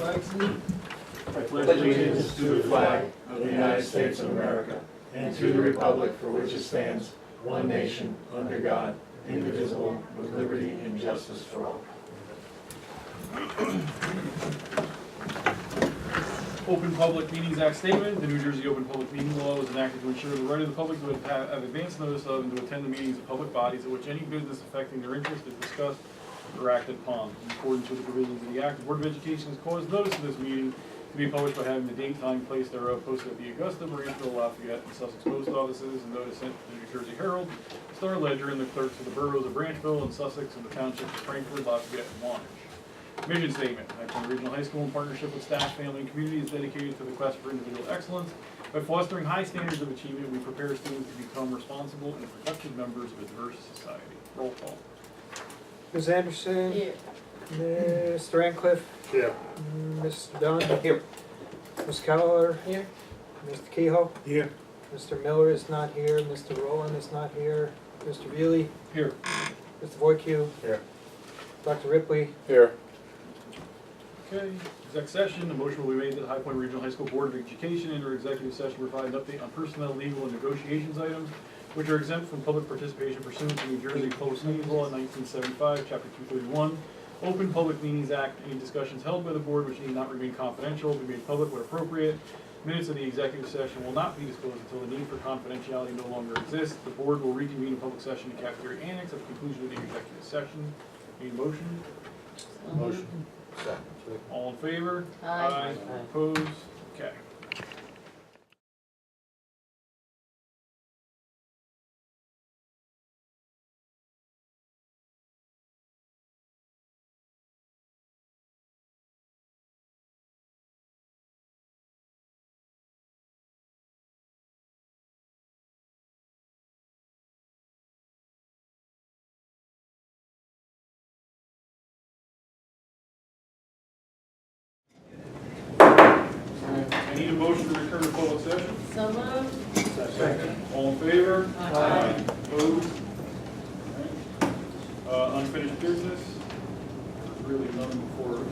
flag salute. I pledge allegiance to the flag of the United States of America and to the republic for which it stands, one nation, under God, indivisible, with liberty and justice for all. Open Public Meetings Act statement. The New Jersey Open Public Meeting Law was enacted to ensure the right of the public to have advance notice of and to attend the meetings of public bodies at which any business affecting their interest is discussed or acted upon. In accordance with the provisions of the Act, the Board of Education has caused notice of this meeting to be published by having the date, time, place thereof posted at the Augusta, Marysville, Lafayette, and Sussex post offices, and notice sent to the New Jersey Herald, Star Ledger, and the clerks of the boroughs of Branchville and Sussex, and the townships of Frankfort, Lafayette, and Wantage. Mission statement. Akron Regional High School, in partnership with staff, family, and community, is dedicated to the quest for individual excellence. By fostering high standards of achievement, we prepare students to become responsible and productive members of a diverse society. Roll call. Ms. Anderson? Here. Mr. Ancliffe? Here. Mr. Dunn? Here. Ms. Keller? Here. Mr. Kehoe? Here. Mr. Miller is not here. Mr. Rowland is not here. Mr. Veely? Here. Mr. Voicu? Here. Dr. Ripley? Here. Okay, exec session. The motion will be made that the High Point Regional High School Board of Education enter executive session to provide an update on personnel, legal, and negotiations items which are exempt from public participation pursuant to New Jersey Public Meetings Law 1975, Chapter 231, Open Public Meetings Act. Any discussions held by the board which need not remain confidential will be made public when appropriate. Minutes of the executive session will not be disclosed until the need for confidentiality no longer exists. The board will reconvene in public session in cafeteria annex at the conclusion of the executive session. Any motion? Motion. All in favor? Aye. Opposed? Okay. I need a motion to return to public session. So moved. Second. All in favor? Aye. Opposed? Unfinished business? There's really none before us.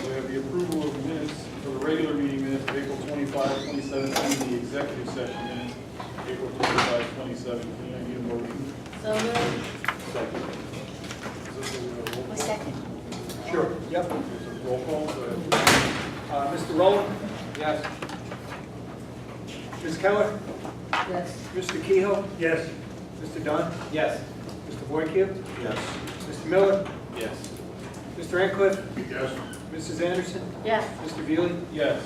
We have the approval of minutes for the regular meeting minutes of April 25, 2017, the executive session minutes, April 25, 2017. I need a motion. So moved. Second. Is this a roll call? Second. Sure. Yep. Is it roll call? Go ahead. Mr. Rowland? Yes. Ms. Keller? Yes. Mr. Kehoe? Yes. Mr. Dunn? Yes. Mr. Voicu? Yes. Mr. Miller? Yes. Mr. Ancliffe? Yes. Mrs. Anderson? Yes. Mr. Veely? Yes.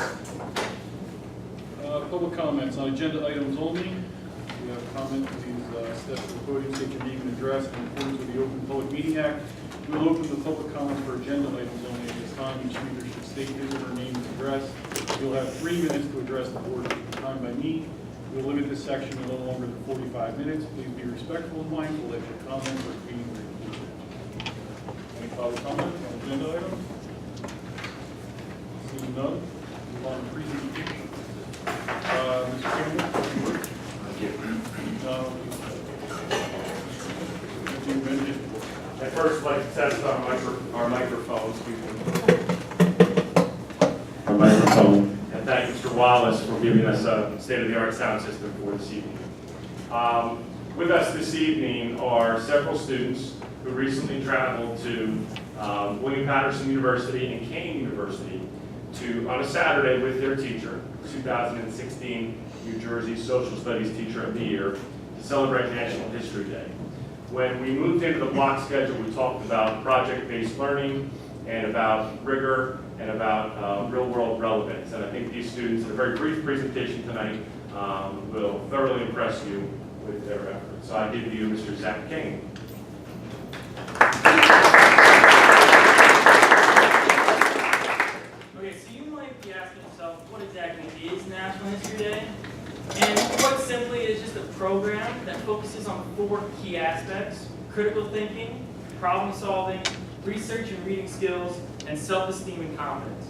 Public comments on agenda items only. We have a comment to these steps of the podium taken being addressed in accordance with the Open Public Meeting Act. We will open the public comments for agenda items only at this time. Each speaker should state his or her name and address. You'll have 3 minutes to address the board, time by me. We'll limit this section to no longer than 45 minutes. Please be respectful and mindful that your comments are being recorded. Any public comments on agenda items? Seeing none, move on to presentation. Mr. Campbell? Thank you. You mentioned. I'd first like to test our microphone, our microphone, and thank Mr. Wallace for giving us a state-of-the-art sound system for this evening. With us this evening are several students who recently traveled to William Patterson University and Kane University on a Saturday with their teacher, 2016 New Jersey Social Studies Teacher of the Year, to celebrate National History Day. When we moved into the block schedule, we talked about project-based learning and about rigor and about real-world relevance. And I think these students, in a very brief presentation tonight, will thoroughly impress you with their efforts. So I give you Mr. Zach Kane. Okay, so you might be asking yourself, what exactly is National History Day? And quite simply, it is just a program that focuses on 4 key aspects: critical thinking, problem solving, research and reading skills, and self-esteem and confidence.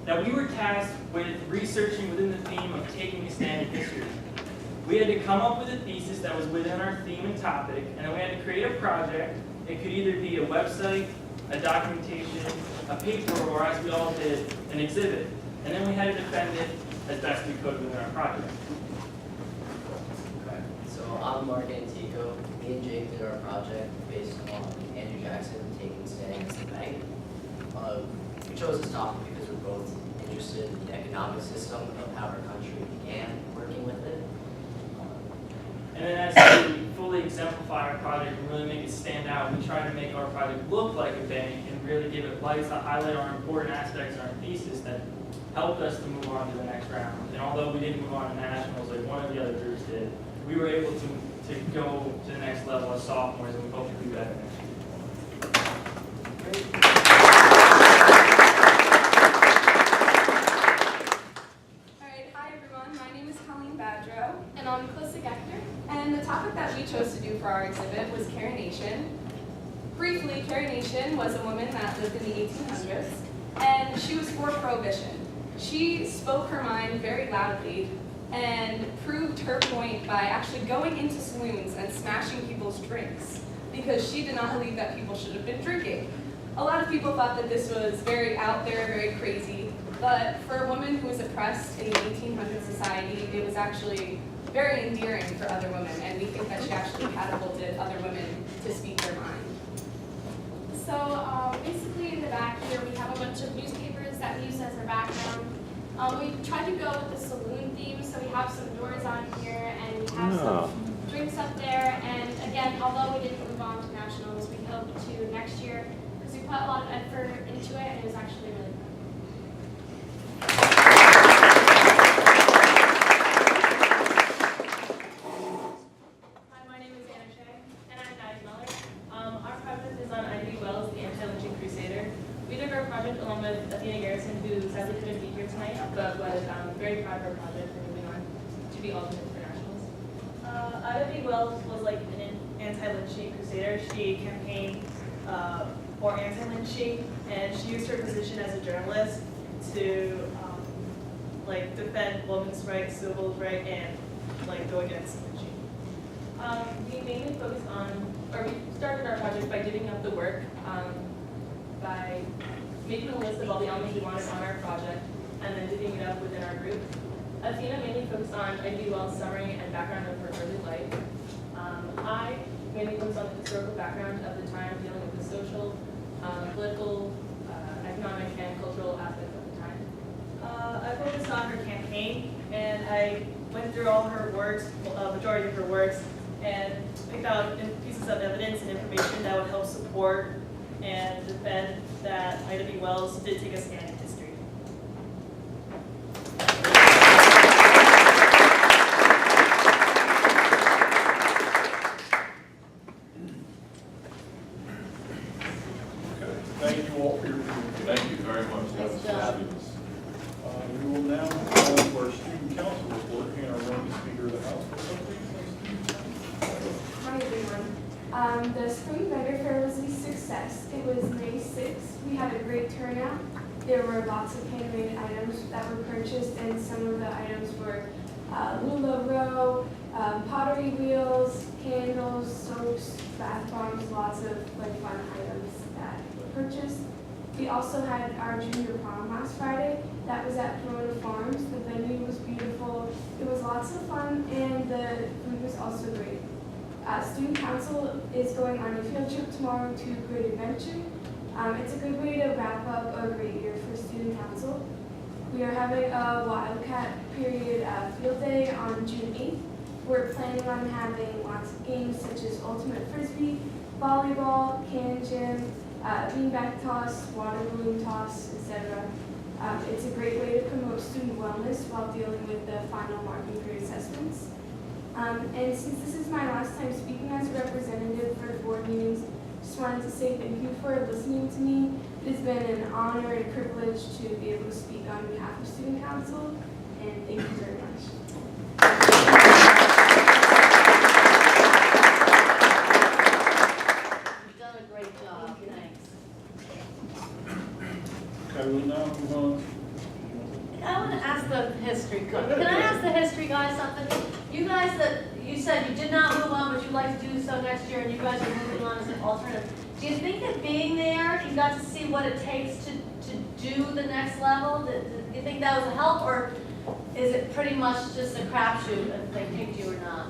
Now, we were tasked with researching within the theme of taking a stand in history. We had to come up with a thesis that was within our theme and topic, and we had to create a project. It could either be a website, a documentation, a paper, or as we all did, an exhibit. And then we had to defend it as best we could within our project. Okay, so I'm Mark Antico. Me and Jake did our project based on Andrew Jackson taking stand against the bank. We chose this topic because we're both interested in the economic system of how our country began working with it. And then as we fully exemplify our project and really make it stand out, we try to make our project look like a bank and really give it lights to highlight our important aspects and our thesis that helped us to move on to the next round. And although we didn't move on to nationals like one of the other groups did, we were able to go to the next level as sophomores, and we hope to do better next year. Alright, hi everyone, my name is Colleen Badrow. And I'm Calissa Gechter. And the topic that we chose to do for our exhibit was carination. Briefly, carination was a woman that lived in the 1800s, and she was for prohibition. She spoke her mind very loudly and proved her point by actually going into saloons and smashing people's drinks because she did not believe that people should have been drinking. A lot of people thought that this was very out there, very crazy, but for a woman who was oppressed in the 1800s society, it was actually very endearing for other women, and we think that she actually catapulted other women to speak their mind. So basically in the back here, we have a bunch of newspapers that we use as our background. We tried to go with the saloon theme, so we have some doors on here and we have some drinks up there. And again, although we didn't move on to nationals, we hope to next year because we put a lot of effort into it and it was actually really fun. Hi, my name is Anna Shea, and I'm Maddie Muller. Our project is on Ida B. Wells, the Anti-Lynching Crusader. We did our project along with Athena Garrison, who sadly couldn't be here tonight, but was very proud of our project and moving on to be alternate for nationals. Ida B. Wells was like an anti-lynching crusader. She campaigned for anti-lynching, and she used her position as a journalist to defend women's rights, civil rights, and go against lynching. We mainly focused on, or we started our project by divvying up the work, by making a list of all the elements we wanted on our project, and then divvying it up within our group. Athena mainly focused on Ida B. Wells' summary and background of her early life. I mainly focused on the historical background of the time, dealing with the social, political, economic, and cultural aspects of the time. I focused on her campaign, and I went through all her works, majority of her works, and picked out pieces of evidence and information that would help support and defend that Ida B. Wells did take a stand in history. Okay, thank you all for your presentation. Thank you very much. That was fabulous. We will now go to our student council report, and our running speaker of the house. Hi everyone. The spring vendor fair was a success. It was May 6th. We had a great turnout. There were lots of handmade items that were purchased, and some of the items were Lula Row, pottery wheels, candles, soaps, bath bombs, lots of fun items that were purchased. We also had our junior prom last Friday. That was at Corona Farms. The venue was beautiful. It was lots of fun, and the food was also great. Student council is going on a field trip tomorrow to Great Adventure. It's a good way to wrap up a great year for student council. We are having a Wildcat period field day on June 8th. We're planning on having lots of games such as ultimate frisbee, volleyball, can gym, beanbag toss, water balloon toss, etc. It's a great way to promote student wellness while dealing with the final marking period assessments. And since this is my last time speaking as a representative for board meetings, just wanted to say thank you for listening to me. It has been an honor and privilege to be able to speak on behalf of student council, and thank you very much. You've done a great job, thanks. Okay, we'll now move on. I want to ask the history guy. Can I ask the history guy something? You guys you said you did not move on, but you'd like to do so next year, and you guys are moving on as an alternate. Do you think that being there, you got to see what it takes to do the next level? Do you think that was a help, or is it pretty much just a crapshoot if they picked you or not?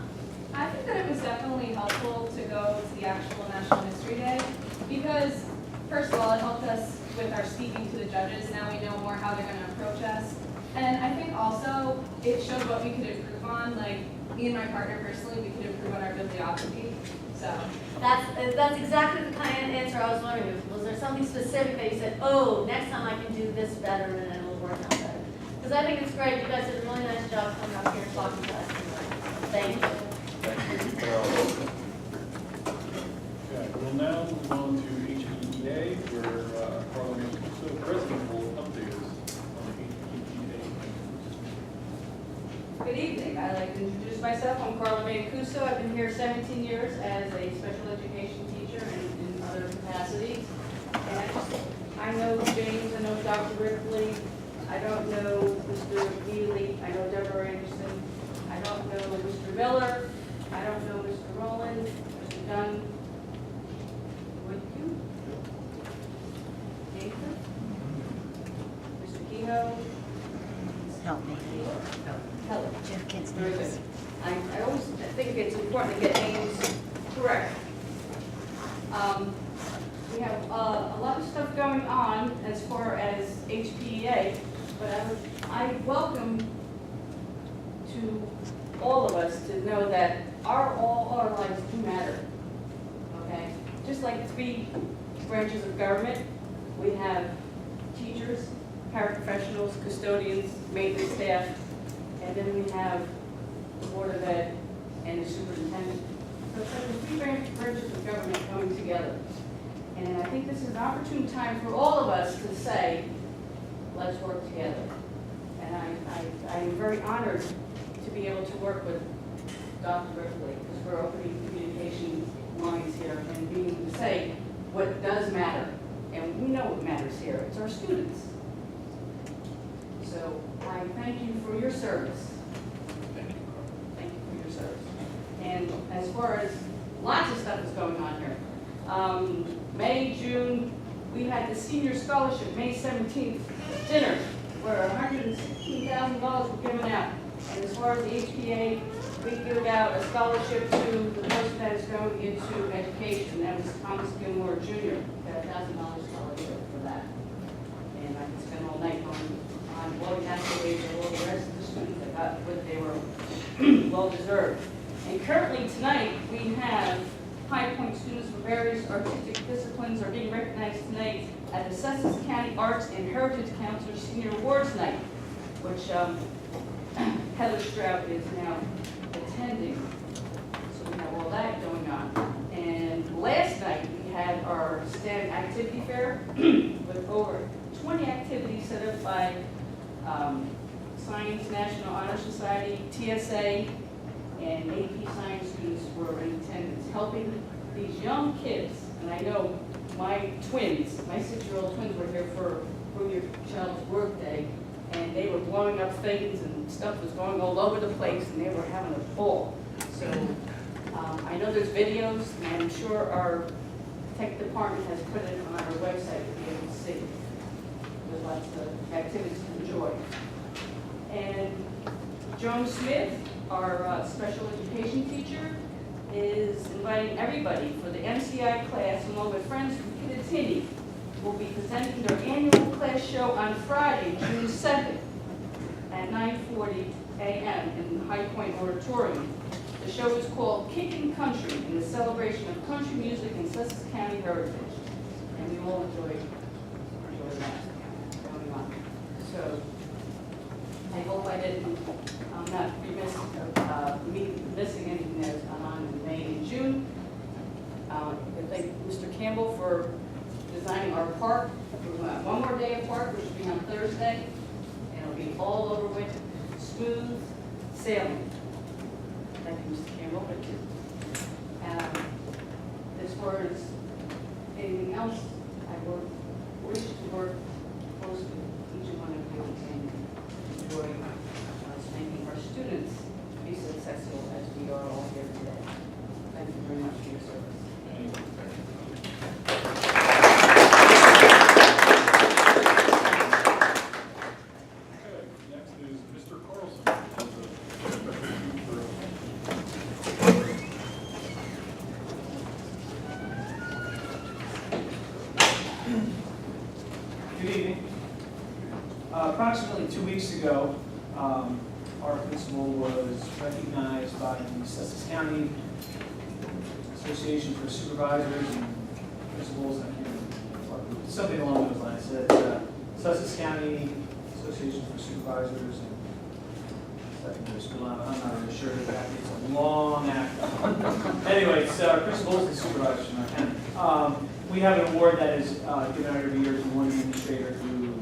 I think that it was definitely helpful to go to the actual National History Day because, first of all, it helped us with our speaking to the judges. Now we know more how they're going to approach us. And I think also it showed what we could improve on. Like, me and my partner personally, we could improve on our bibliography. So That's exactly the kind of answer I was wondering. Was there something specific that you said, oh, next time I can do this better and it'll work out better? Because I think it's great. You guys did a really nice job coming up here and talking to us tonight. Thank you. Thank you. Okay, we'll now move on to HPEA, where Carla Mancuso, President, will update us on the HPEA. Good evening. I'd like to introduce myself. I'm Carla Mancuso. I've been here 17 years as a special education teacher and in other capacities. And I know James, I know Dr. Ripley, I don't know Mr. Neely, I know Deborah Anderson, I don't know Mr. Miller, I don't know Mr. Rowland, Mr. Dunn. Would you? Nathan? Mr. Kehoe? Help me. Kelly. Jeff gets Very good. nervous. I always think it's important to get names correct. We have a lot of stuff going on as far as HPEA, but I welcome to all of us to know that all our lives do matter, okay? Just like 3 branches of government, we have teachers, paraprofessionals, custodians, maintenance staff, and then we have the Board of Ed and the superintendent. So it's like the 3 branches of government coming together. And I think this is an opportune time for all of us to say, let's work together. And I am very honored to be able to work with Dr. Ripley, because we're opening communication lines here and being able to say what does matter. And we know what matters here. It's our students. So I thank you for your service. Thank you for your service. And as far as lots of stuff is going on here. May, June, we had the senior scholarship, May 17th dinner, where $116,000 were given out. And as far as the HPA, we give out a scholarship to the person that is going into education. That was Thomas Gilmore Jr. Got a $1,000 scholarship for that. And I could spend all night on what we have to wait for all the rest of the students that got what they were well deserved. And currently tonight, we have High Point students from various artistic disciplines are being recognized tonight at the Sussex County Arts and Heritage Council Senior Awards Night, which Heather Stroud is now attending. So we have all that going on. And last night, we had our STEM activity fair with over 20 activities set up by Science National Honor Society, TSA, and AP Science students were in attendance, helping these young kids. And I know my twins, my 6-year-old twins were here for Your Child's Work Day, and they were blowing up things and stuff was going all over the place, and they were having a ball. So I know there's videos, and I'm sure our tech department has put it on our website to be able to see. There's lots of activities to enjoy. And Joan Smith, our special education teacher, is inviting everybody for the MCI class, along with friends from Kittatinny, will be presenting their annual class show on Friday, June 2nd at 9:40 a.m. in the High Point Auditorium. The show is called Kickin' Country, in the celebration of country music and Sussex County heritage. And we all enjoy that going on. So I hope I didn't, I'm not missing anything that's on in May and June. I thank Mr. Campbell for designing our park. We're going to have one more day of park, which will be on Thursday, and it'll be all over with smooth sailing. Thank you, Mr. Campbell. As far as anything else, I wish to work close with each one of you and enjoy making our students be successful as we are all here today. Thank you very much for your service. Thank you. approximately 2 weeks ago, our principal was recognized by the Sussex County Association for Supervisors and Principals, something along those lines. Sussex County Association for Supervisors and Secondary School. I'm not really sure of that. It's a long act. Anyway, it's principals and supervisors from our county. We have an award that is given out every year to one administrator who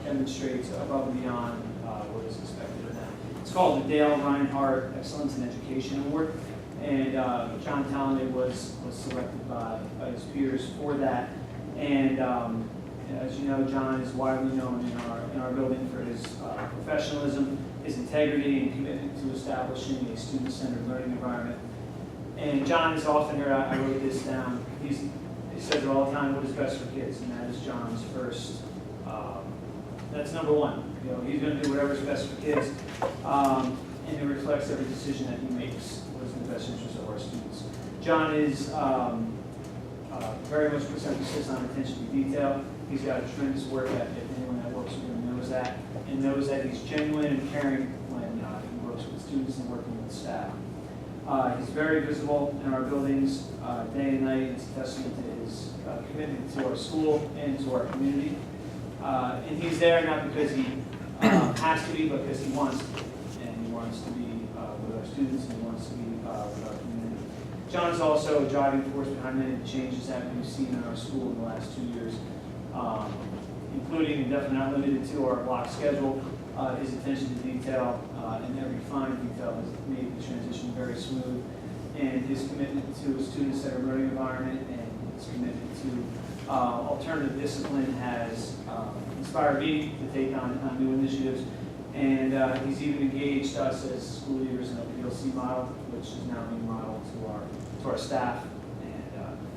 demonstrates above and beyond what is expected of them. It's called the Dale Reinhardt Excellence in Education Award, and John Talmadge was selected by his peers for that. And as you know, John is widely known in our building for his professionalism, his integrity, and commitment to establishing a student-centered learning environment. And John is often here. I wrote this down. He says it all the time, what is best for kids, and that is John's first. That's number one. You know, he's going to do whatever's best for kids, and it reflects every decision that he makes. What is in the best interest of our students. John is very much puts emphasis on attention to detail. He's got a tremendous work ethic. Anyone that works with him knows that, and knows that he's genuine and caring when he works with students and working with staff. He's very visible in our buildings day and night. It's a testament to his commitment to our school and to our community. And he's there not because he has to be, but because he wants to be. And he wants to be with our students, and he wants to be with our community. John is also a driving force behind many of the changes that we've seen in our school in the last 2 years, including, and definitely not limited to, our block schedule. His attention to detail and every fine detail has made the transition very smooth. And his commitment to a student-centered learning environment and his commitment to alternative discipline has inspired me to take on new initiatives. And he's even engaged us as school leaders in a PLC model, which is now being modeled to our staff. And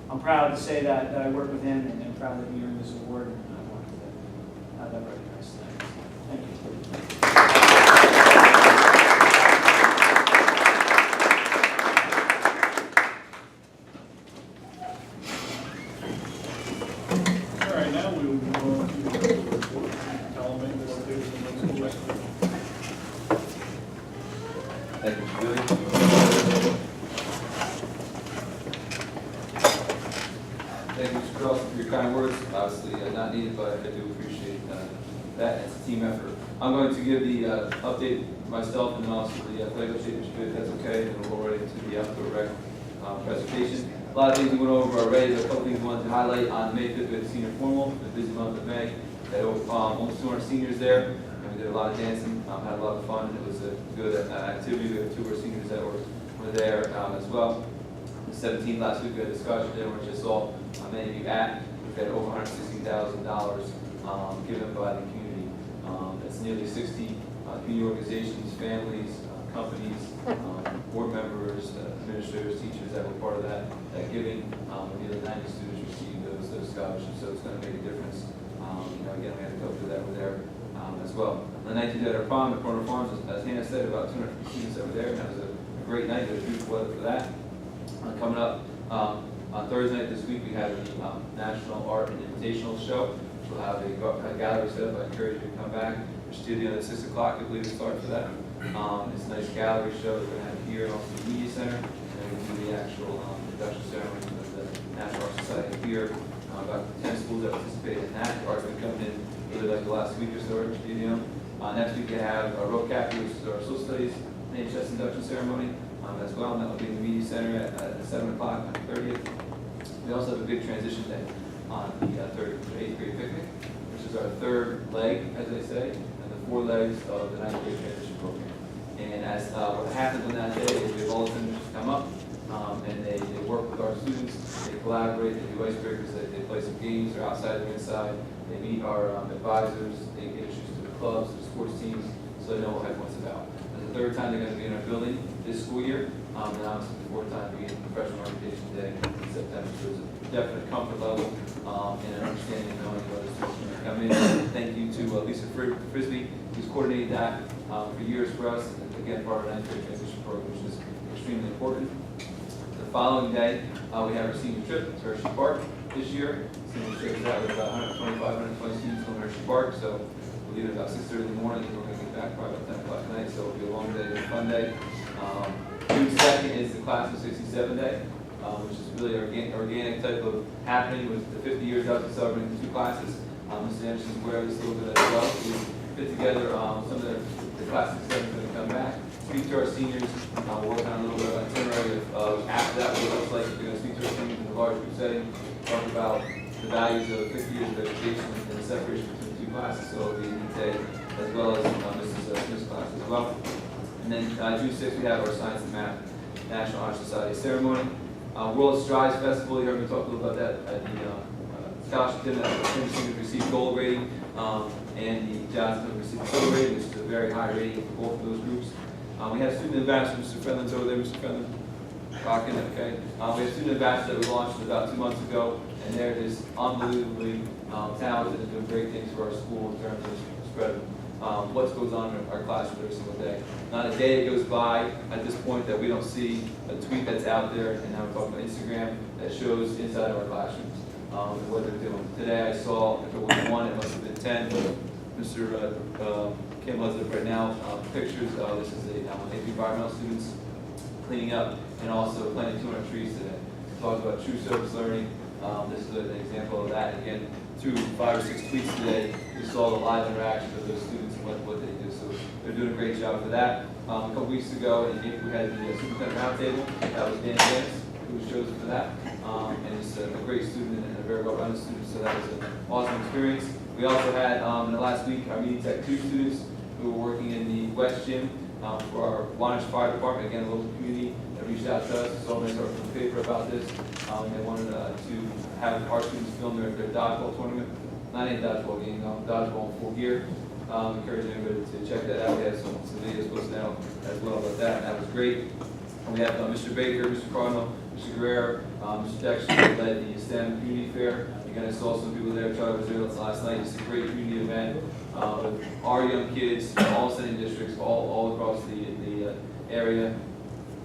I'm proud to say that I work with him, and I'm proud that he earned this award, and I wanted to have that recognized tonight. Thank you. All right, now we will move on to the report. Talmadge will update us on those school activities. Thank you, Julie. Thank you, Mr. Carlson, for your kind words. Obviously not needed, but I do appreciate that. It's a team effort. I'm going to give the update myself and then also the athletic update, if that's okay, and we'll go right into the outdoor rec presentation. A lot of things we went over already. There's a couple things we wanted to highlight. On May 5th, we had senior formal, the busy month of May. We had almost 200 seniors there, and we did a lot of dancing, had a lot of fun. It was a good activity. We had 2 of our seniors that were there as well. The 17th last week, we had a discussion there, which I saw many of you at. We've had over $160,000 given by the community. That's nearly 60 community organizations, families, companies, board members, administrators, teachers that were part of that giving. Nearly 90 students received those scholarships, so it's going to make a difference. Again, we had to go through that over there as well. On the 19th, we had our prom at Corner Farms, as Hannah said, about 250 students over there, and that was a great night. There was beautiful weather for that. Coming up on Thursday night this week, we have the National Art and Invitational Show. We'll have a gallery set up. I encourage you to come back. We're studio at 6 o'clock, I believe, to start for that. It's a nice gallery show that we're going to have here, also the Media Center, and then we'll do the actual induction ceremony with the National Art Society here. About 10 schools that participated in that. The art's been coming in really like the last week or so at the studio. Next week we have our ROCAP, which is our social studies NHS induction ceremony as well, and that will be in the Media Center at 7 o'clock on the 30th. We also have a big transition day on the 30th for 8th grade picnic, which is our 3rd leg, as they say, and the 4 legs of the 9th grade transition program. And as what happens on that day is we have all the vendors come up, and they work with our students, they collaborate, they do icebreakers, they play some games, they're outside or inside, they meet our advisors, they get introduced to the clubs, the sports teams, so they know what what's about. And the 3rd time they're going to be in our building this school year, and obviously the 4th time being Professional Orientation Day in September. So there's a definite comfort level and an understanding of knowing what the students are going to come in. Thank you to Lisa Frisbee, who's coordinated that for years for us, and again, part of our 9th grade transition program, which is extremely important. The following day, we have our senior trip to Hershey Park this year. Senior trip is out with about 125, 120 students on Hershey Park, so we're leaving about 6:30 in the morning, and we're going to get back probably about 10 o'clock at night, so it'll be a long day, a fun day. June 2nd is the Class of 67 Day, which is really organic type of happening with the 50 years out to celebrating the 2 classes. Mr. Anderson is aware of this a little bit as well. We put together some of the Class of 67 going to come back, speak to our seniors, we're working on a little bit of an itinerary of after that, what it looks like. We're going to speak to our seniors in a large group setting, talk about the values of 50 years of education and the separation between the 2 classes, so it'll be Day as well as Mrs. Smith's class as well. And then June 6th, we have our Science and Math National Honor Society ceremony. World Strides Festival, you heard me talk a little about that at the scholarship dinner. The seniors received gold rating, and the Johnson received silver rating, which is a very high rating for both of those groups. We have student ambassadors. Mr. Fenlon's over there. Mr. Fenlon, rocking it, okay? We have student ambassadors that we launched about 2 months ago, and they're just unbelievably talented and doing great things for our school in terms of spreading what goes on in our classroom every single day. Not a day that goes by at this point that we don't see a tweet that's out there, and now we're talking about Instagram, that shows inside of our classrooms and what they're doing. Today I saw, if it was 1, it must have been 10. Mr. Kim has it right now, pictures. This is a environmental students cleaning up and also planting 200 trees today. Talked about true service learning. This is an example of that. Again, through 5 or 6 tweets today, we saw the live interaction of those students and what they do. So they're doing a great job for that. A couple weeks ago in April, we had the Superintendent Roundtable. That was Dan Vance, who was chosen for that. And he's a great student and a very well-rounded student, so that was an awesome experience. We also had, in the last week, our Meeting Tech 2 students who were working in the West Gym for our Wantage Fire Department, again, a local community that reached out to us, so they started from the paper about this. They wanted to have our students film their dodgeball tournament, not a dodgeball game, dodgeball in full gear. Encourage anybody to check that out. We have some videos posted out as well about that, and that was great. And we have Mr. Baker, Mr. Cardinal, Mr. Guerrero, Mr. Dexter, who led the STEM Community Fair. Again, I saw some people there. Charlie was there last night. It's a great community event with our young kids, all sending districts, all across the area.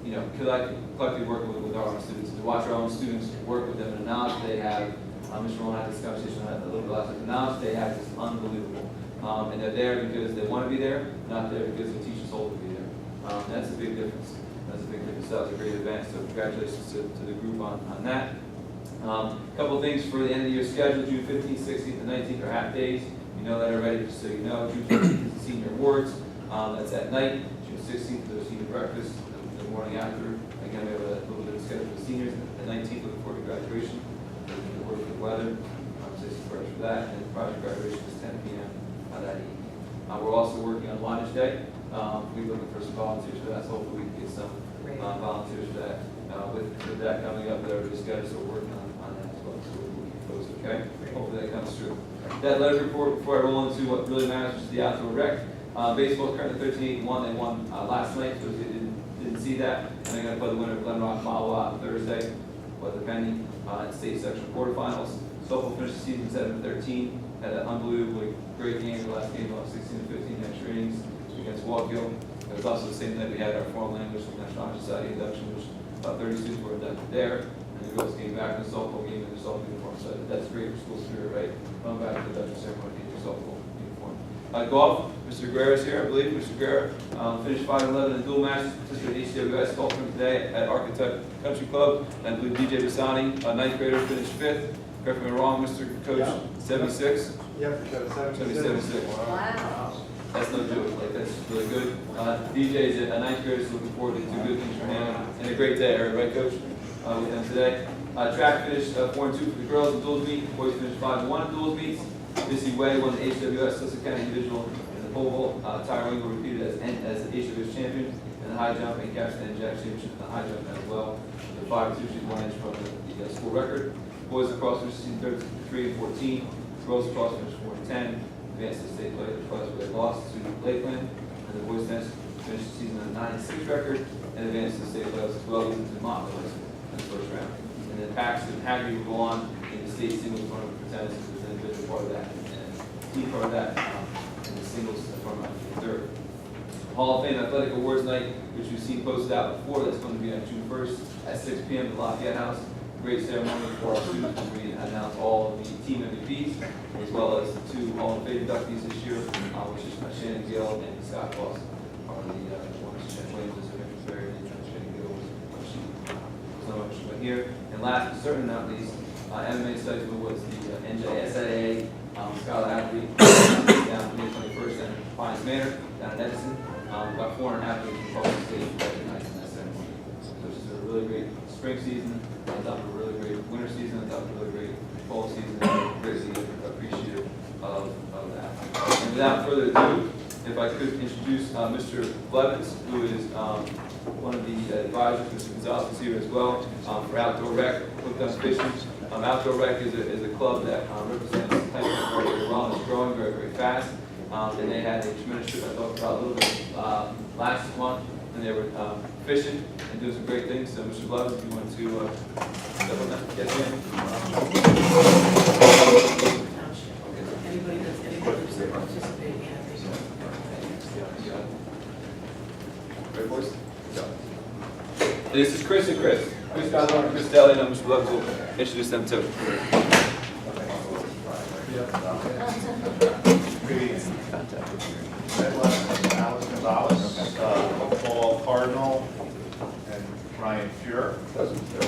You know, collectively working with our own students, to watch our own students work with them, and the knowledge they have. Mr. Rowan had this conversation a little bit last week. The knowledge they have is unbelievable, and they're there because they want to be there, not there because the teachers told them to be there. That's a big difference. That's a big difference. That was a great event. So congratulations to the group on that. A couple of things for the end of the year schedule. June 15th, 16th, and 19th are half days. You know that already, just so you know. June 15th is the senior awards. That's at night. June 16th is the senior breakfast. The morning after. Again, we have a little bit of schedule for the seniors. The 19th, looking forward to graduation. Looking forward to the weather. Obviously, for that. And the project graduation is 10 p.m. That evening. We're also working on Wantage Day. We're looking for some volunteers for that. So hopefully we can get some volunteers for that. With that coming up, there is scheduled, so we're working on that as well. So we'll keep posted, okay? Hopefully that comes through. That letter report, before I roll into what really matters, which is the outdoor rec. Baseball is currently 13-8-1. They won last night, so they didn't see that. And they're going to play the winner of Glen Rock Mile on Thursday, weather pending, in state section quarterfinals. Softball finished the season 7-13. Had an unbelievably great game. The last game, 16-15 extra innings against Walkill. It was also the same night we had our foreign language National Honor Society induction, which about 30 students were inducted there. And the girls came back in the softball game in the softball uniform. So that's great for school spirit, right? Coming back to the induction ceremony in your softball uniform. Golf, Mr. Guerrero is here, I believe. Mr. Guerrero finished 5-11 in dual matches. Participated in HPRHS golf tournament today at Architect Country Club. And I believe DJ Bassani, 9th grader, finished 5th. Correct me if I'm wrong, Mr. Coach, 76? Yep, 76. Wow. That's no joke, like that's really good. DJ is a 9th grader, so looking forward to do good things for him. And a great day, right, Coach, with them today. Track finished 4-2 for the girls in duals meet. Boys finished 5-1 in duals meets. Missy Way won the HWS Sussex County Individual in the pole vault. Tyra Wingo repeated as the HWS champion in the high jump, and captain and Jack championship in the high jump as well. The 5-2, she's 1 inch from the school record. Boys across finished 33-14. Girls across finished 4-10. Advanced to state play, where they lost to Lakeland, and the boys tennis finished the season on a 9-6 record, and advanced to state playoffs as well, losing to Montville in the first round. And then Paxton Hagerty will go on in the state singles tournament for tennis, as an individual part of that, and team part of that, in the singles tournament for third. Hall of Fame Athletic Awards Night, which you've seen posted out before, that's going to be on June 1st at 6 p.m. at Lafayette House. great ceremony for our students. We announced all of the team MVPs, as well as the 2 Hall-of-Fame inductees this year, which is Shannon Gill and Scott Voss. Are the ones that Williams is very Shannon Gill was here. And last but certainly not least, MMA Studies was the NJSAA Scholar Athlete down May 21st in Defiance Manor down in Edison. About 400 athletes from Public State recognized in that ceremony. So this is a really great spring season, on top of a really great winter season, on top of a really great fall season, and we're greatly appreciative of that. And without further ado, if I could introduce Mr. Blevins, who is one of the advisors. Mr. Gonzalez is here as well for Outdoor Rec, Hooked on Fishing. Outdoor Rec is a club that represents Tyson very, very well and is growing very, very fast. And they had a tremendous trip I talked about a little bit last month, and they were fishing and doing some great things. So, Mr. Blevins, if you want to step on that, yes, ma'am. Anybody that's participating in Great voice. This is Chris and Chris. Chris Gonzalez and Chris Daly, and Mr. Blevins will introduce them too. Alex Gonzalez, Paul Cardinal, and Ryan Fuhr.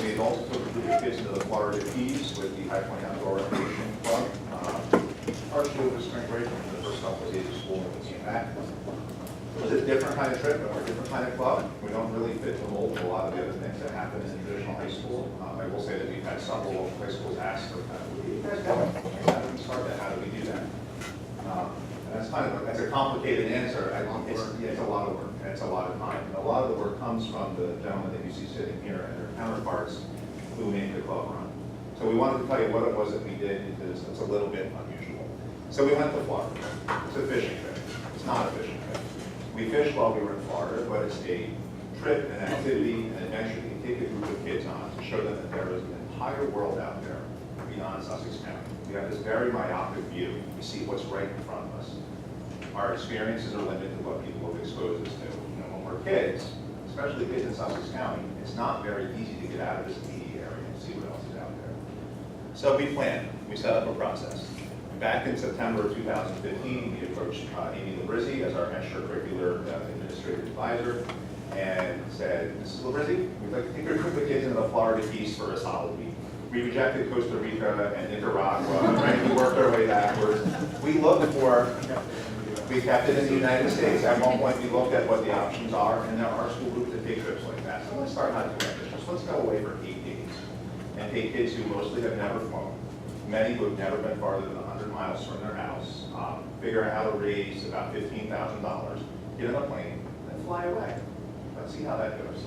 We also took a group of kids to the Florida Keys with the High Point Outdoor Recreation Club. Partially it was spring break for the first couple of days of school when we came back. It was a different kind of trip and a different kind of club. We don't really fit the mold of a lot of the other things that happen in traditional high school. I will say that we've had several local high schools ask, what are you guys doing? How do we start that? How do we do that? And that's kind of that's a complicated answer. It's a lot of work and it's a lot of time. And a lot of the work comes from the gentlemen that you see sitting here and their counterparts who made the club run. So we wanted to tell you what it was that we did because it's a little bit unusual. So we went to Florida. It's a fishing trip. It's not a fishing trip. We fished while we were in Florida, but it's a trip, an activity, an adventure you can take a group of kids on to show them that there is an entire world out there beyond Sussex County. We have this very myopic view. We see what's right in front of us. Our experiences are limited to what people have exposed us to. When we're kids, especially kids in Sussex County, it's not very easy to get out of this needy area and see what else is out there. So we planned. We set up a process. Back in September of 2015, we approached Amy Labrizzi as our extracurricular administrative advisor and said, Mrs. Labrizzi, we'd like to take a group of kids into the Florida Keys for a solid week. We rejected Costa Rica and Nicaragua, right? We worked our way backwards. We looked for, we kept it in the United States. At one point, we looked at what the options are, and there are school groups that take trips like that. So let's start not doing this. Let's go away for 8 days and take kids who mostly have never flown, many who have never been farther than 100 miles from their house, figure out how to raise about $15,000, get on a plane, and fly away. Let's see how that goes.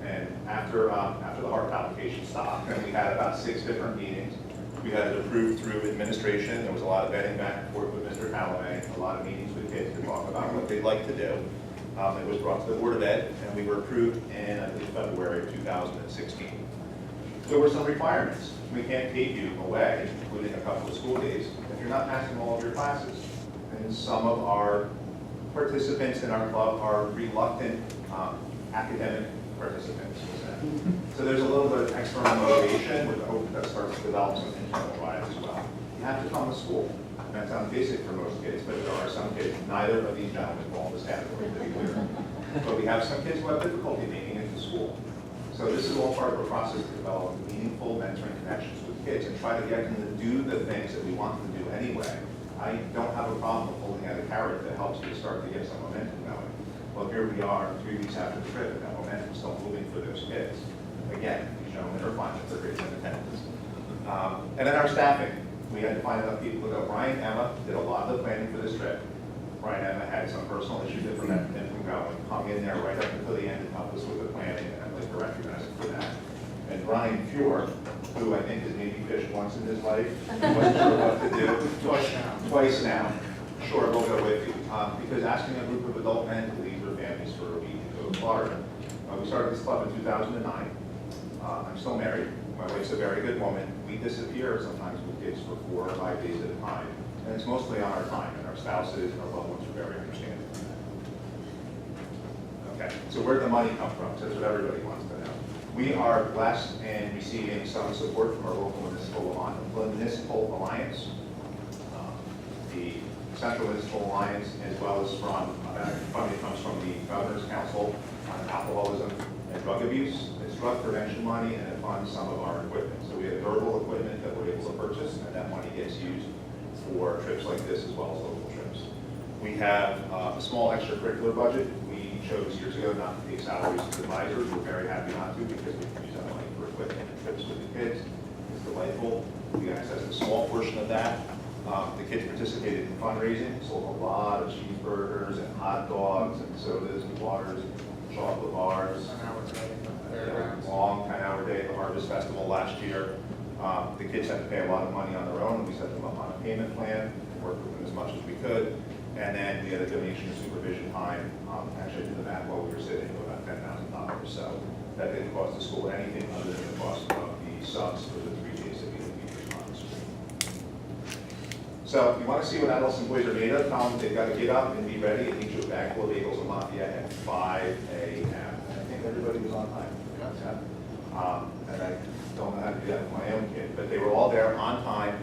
And after the heart palpitation stopped, and we had about 6 different meetings. We had it approved through administration. There was a lot of vetting back and forth with Mr. Callaway, a lot of meetings with kids to talk about what they'd like to do. It was brought to the Board of Ed, and we were approved in, I believe, February of 2016. There were some requirements. We can't take you away, including a couple of school days, if you're not passing all of your classes. And some of our participants in our club are reluctant academic participants. So there's a little bit of external motivation with the hope that starts to develop some internal drive as well. You have to come to school. That sounds basic for most kids, but there are some kids, neither of these gentlemen fall in this category, to be clear. But we have some kids who have difficulty making it to school. So this is all part of a process to develop meaningful mentoring connections with kids and try to get them to do the things that we want them to do anyway. I don't have a problem with holding out a carrot that helps you start to get some momentum going. Well, here we are 3 weeks after the trip, and that momentum's still moving for those kids. Again, these gentlemen are fine with their grades and attendance. And then our staffing. We had to find enough people to go. Brian Emma did a lot of the planning for this trip. Brian Emma had some personal issues that prevented him from going. Hung in there right up until the end and helped us with the planning, and I'd like to recognize him for that. And Ryan Fuhr, who I think has maybe fished once in his life, wasn't sure what to do. Twice now. Sure, we'll go with you. Because asking a group of adult men to leave their families for a week to go to Florida. We started this club in 2009. I'm still married. My wife's a very good woman. We disappear sometimes with kids for 4 or 5 days at a time. And it's mostly on our time, and our spouses and our loved ones are very understanding. Okay, so where'd the money come from? So that's what everybody wants to know. We are blessed in receiving some support from our local municipal alliance, the Central Municipal Alliance, as well as from funding comes from the Governor's Council on Alcoholism and Drug Abuse. It's drug prevention money, and it funds some of our equipment. So we have durable equipment that we're able to purchase, and that money gets used for trips like this as well as local trips. We have a small extracurricular budget. We chose years ago not to pay salaries to advisors. We're very happy not to because we can use that money for equipment and trips with the kids. It's delightful. We accessed a small portion of that. The kids participated in fundraising, sold a lot of cheeseburgers and hot dogs and sodas and waters, chocolate bars. Long 10-hour day at the Harvest Festival last year. The kids had to pay a lot of money on their own. We set them up on a payment plan, worked with them as much as we could. And then we had a donation and supervision time, actually did the math while we were sitting, of about $10,000. So that didn't cost the school anything other than the cost of the subs for the 3 days that we had teachers on the school. So if you want to see what adults and boys are made of, tell them they've got to get up and be ready and eat your bag full of bagels in Lafayette at 5 a.m. I think everybody was on time. And I don't know how to do that with my own kid, but they were all there on time.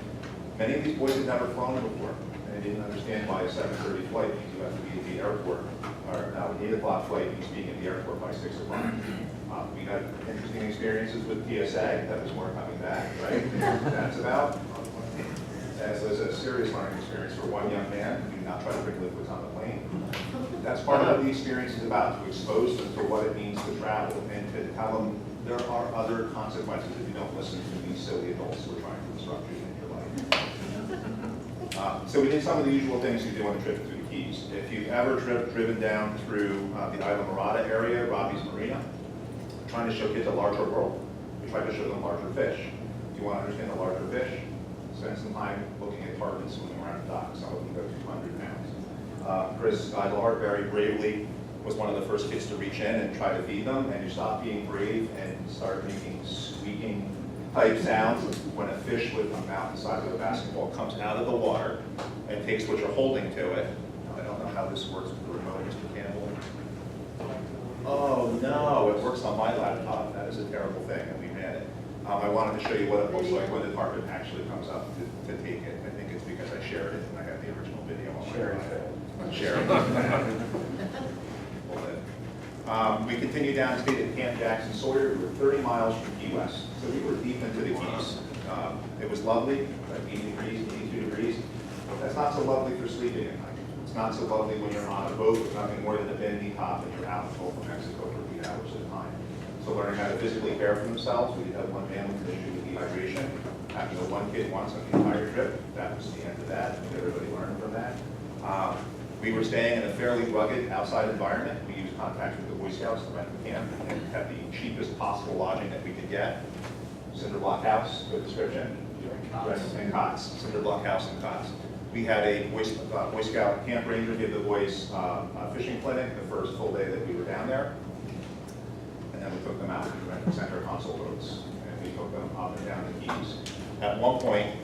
Many of these boys had never flown before, and they didn't understand why a 7:30 flight means you have to be at the airport, or now an 8 o'clock flight means being at the airport by 6 o'clock. We had interesting experiences with PSA, that was more coming back, right? That's about. As was a serious learning experience for one young man. Do not try to bring liquids on the plane. That's part of what the experience is about, to expose them to what it means to travel and to tell them there are other consequences if you don't listen to these silly adults who are trying to instruct you in your life. So we did some of the usual things you do on a trip through the Keys. If you've ever driven down through the Isla Morada area, Robbie's Marina, trying to show kids a larger world, we try to show them larger fish. Do you want to understand the larger fish? Spend some time looking at tarpon swimming around the dock. Some of them go 200 pounds. Chris Idlehart very bravely was one of the first kids to reach in and try to feed them, and you stop being brave and start making squeaking type sounds when a fish with a mountain size of a basketball comes out of the water and takes what you're holding to it. Now, I don't know how this works with the remote, Mr. Campbell. Oh no, it works on my laptop. That is a terrible thing, and we ran it. I wanted to show you what it looks like when the tarpon actually comes up to take it. I think it's because I shared it and I have the original video on my iPad. Sharing. We continued down and stayed at Camp Jackson Sawyer. We were 30 miles from Key West, so we were deep into the Keys. It was lovely, like 80 degrees, 82 degrees. But that's not so lovely for sleeping at night. It's not so lovely when you're on a boat with nothing more than a bendy top and you're out in the Gulf of Mexico for 8 hours at a time. So learning how to physically care for themselves. We did have one man with an issue with dehydration. Happened to one kid once on the entire trip. That was the end of that. I think everybody learned from that. We were staying in a fairly rugged outside environment. We used contacts with the Boy Scouts to rent the camp and had the cheapest possible lodging that we could get. Cinder block house, good description. And cots. Cinder block house and cots. We had a Boy Scout camp ranger give the boys a fishing clinic the first full day that we were down there. And then we took them out. We went to center console boats and we took them up and down the Keys. At one point,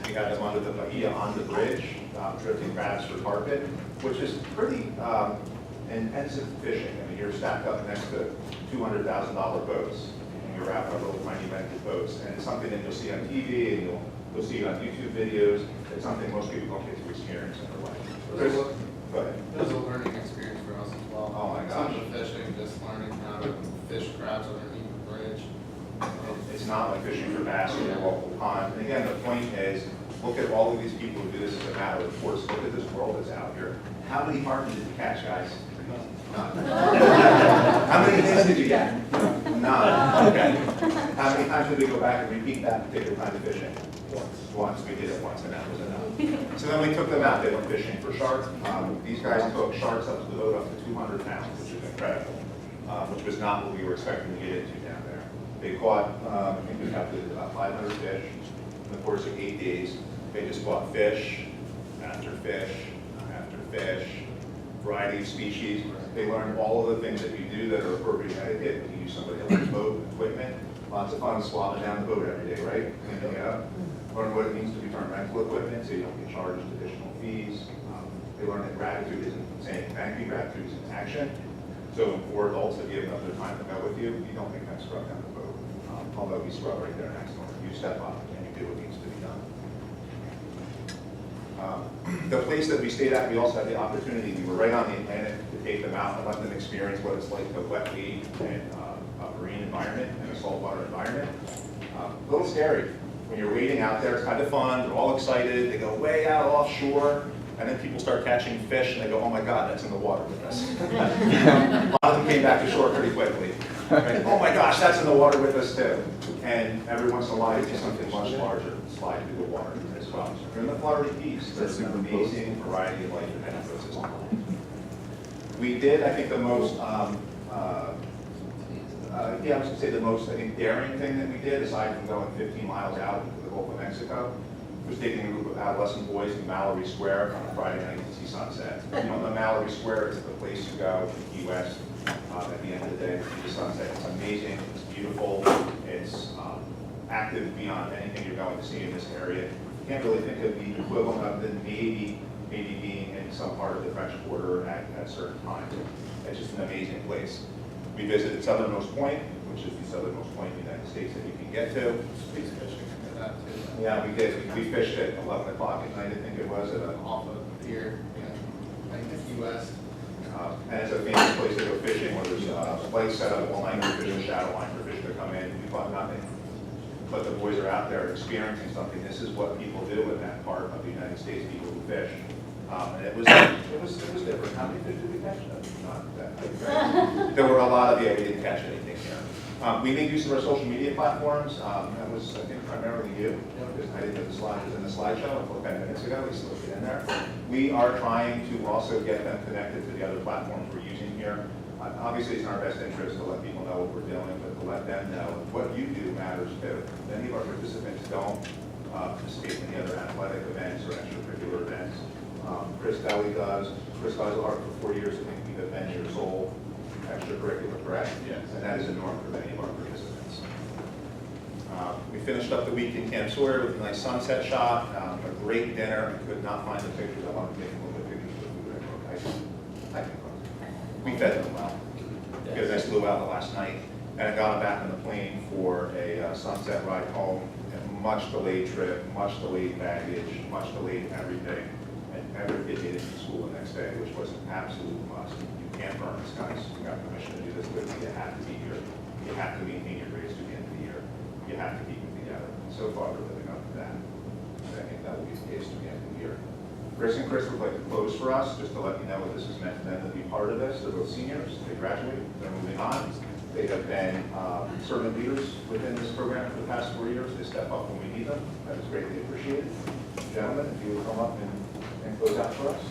we had them under the bahia on the bridge, drifting crabs for tarpon, which is pretty intensive fishing. I mean, you're stacked up next to $200,000 boats, and you're out on little tiny rented boats. And it's something that you'll see on TV, and you'll see it on YouTube videos. It's something most people don't get to experience in their life. Go ahead. It was a learning experience for us as well. Oh my gosh. Some of the fishing, just learning how to fish crabs underneath the bridge. It's not like fishing for bass in a local pond. And again, the point is, look at all of these people who do this as a matter of course. Look at this world that's out here. How many tarpon did you catch, guys? None. How many fish did you get? None. Okay. How many times did we go back and repeat that particular kind of fishing? Once. We did it once, and that was enough. So then we took them out. They went fishing for sharks. These guys took sharks up to the boat up to 200 pounds, which is incredible, which was not what we were expecting to get into down there. They caught, I think we calculated about 500 fish in the course of 8 days. They just caught fish after fish after fish, variety of species. They learned all of the things that you do that are appropriate etiquette when you use somebody else's boat, equipment. Lots of fun swabbing down the boat every day, right? Cleaning it up. Learn what it means to return rental equipment so you don't get charged additional fees. They learn that gratitude isn't saying thank you, gratitude is an action. So when 4 adults have given up their time to go with you, you don't think that scrub down the boat. Although we scrub right there next to them. You step up and you do what needs to be done. The place that we stayed at, we also had the opportunity, we were right on the Atlantic, to take them out and let them experience what it's like to wet lead in a marine environment, in a saltwater environment. A little scary. When you're waiting out there, it's kind of fun, they're all excited, they go way out offshore, and then people start catching fish and they go, oh my God, that's in the water with us. A lot of them came back to shore pretty quickly. Right? Oh my gosh, that's in the water with us too. And every once in a while, you see something much larger slide through the water as well. You're in the Florida Keys. There's an amazing variety of life in that ecosystem. We did, I think, the most, I was going to say the most, I think, daring thing that we did, aside from going 15 miles out into the Gulf of Mexico, was taking a group of adolescent boys to Mallory Square on a Friday night to see sunset. On the Mallory Square, it's the place to go in Key West at the end of the day to see the sunset. It's amazing, it's beautiful, it's active beyond anything you're going to see in this area. You can't really think of the equivalent of than maybe being in some part of the French Quarter at certain times. It's just an amazing place. We visited Southernmost Point, which is the southernmost point in the United States that you can get to. Space fishing at that too. Yeah, we did. We fished at 11 o'clock at night, I think it was, at a Off of the pier, yeah, I think Key West. and it's a famous place to go fishing where there's lights set up, all line for fish and shadow line for fish to come in. We bought nothing. But the boys are out there experiencing something. This is what people do in that part of the United States, people who fish. And it was different. How many fish did we catch? Not that many, right? There were a lot of, we didn't catch anything here. We made use of our social media platforms. That was, I think, primarily you, because I didn't know the slide was in the slideshow until 10 minutes ago. We slipped it in there. We are trying to also get them connected to the other platforms we're using here. Obviously, it's in our best interest to let people know what we're doing, but to let them know what you do matters too. Many of our participants don't participate in any other athletic events or extracurricular events. Chris Deli does. Chris does art for 4 years. I think we've been your sole extracurricular, correct? Yes. And that is a norm for many of our participants. We finished up the week in Camp Sawyer with a nice sunset shot, a great dinner. I could not find the pictures. I wanted to make a little bit of pictures of the food I cooked. I can cook. We fed them well. Because I flew out the last night and I got them back on the plane for a sunset ride home. And much delayed trip, much delayed baggage, much delayed everything. And every kid made it to school the next day, which was an absolute must. You can't burn this, guys. You got permission to do this with me. You have to be here. You have to maintain your grades to the end of the year. You have to keep it together. And so far, we're living up to that. And I think that will be the case to the end of the year. Chris and Chris would like to close for us, just to let you know what this has meant to them to be part of this. They're both seniors. They graduated. They're moving on. They have been servant leaders within this program for the past 4 years. They step up when we need them. That is greatly appreciated. Gentlemen, if you would come up and close out for us.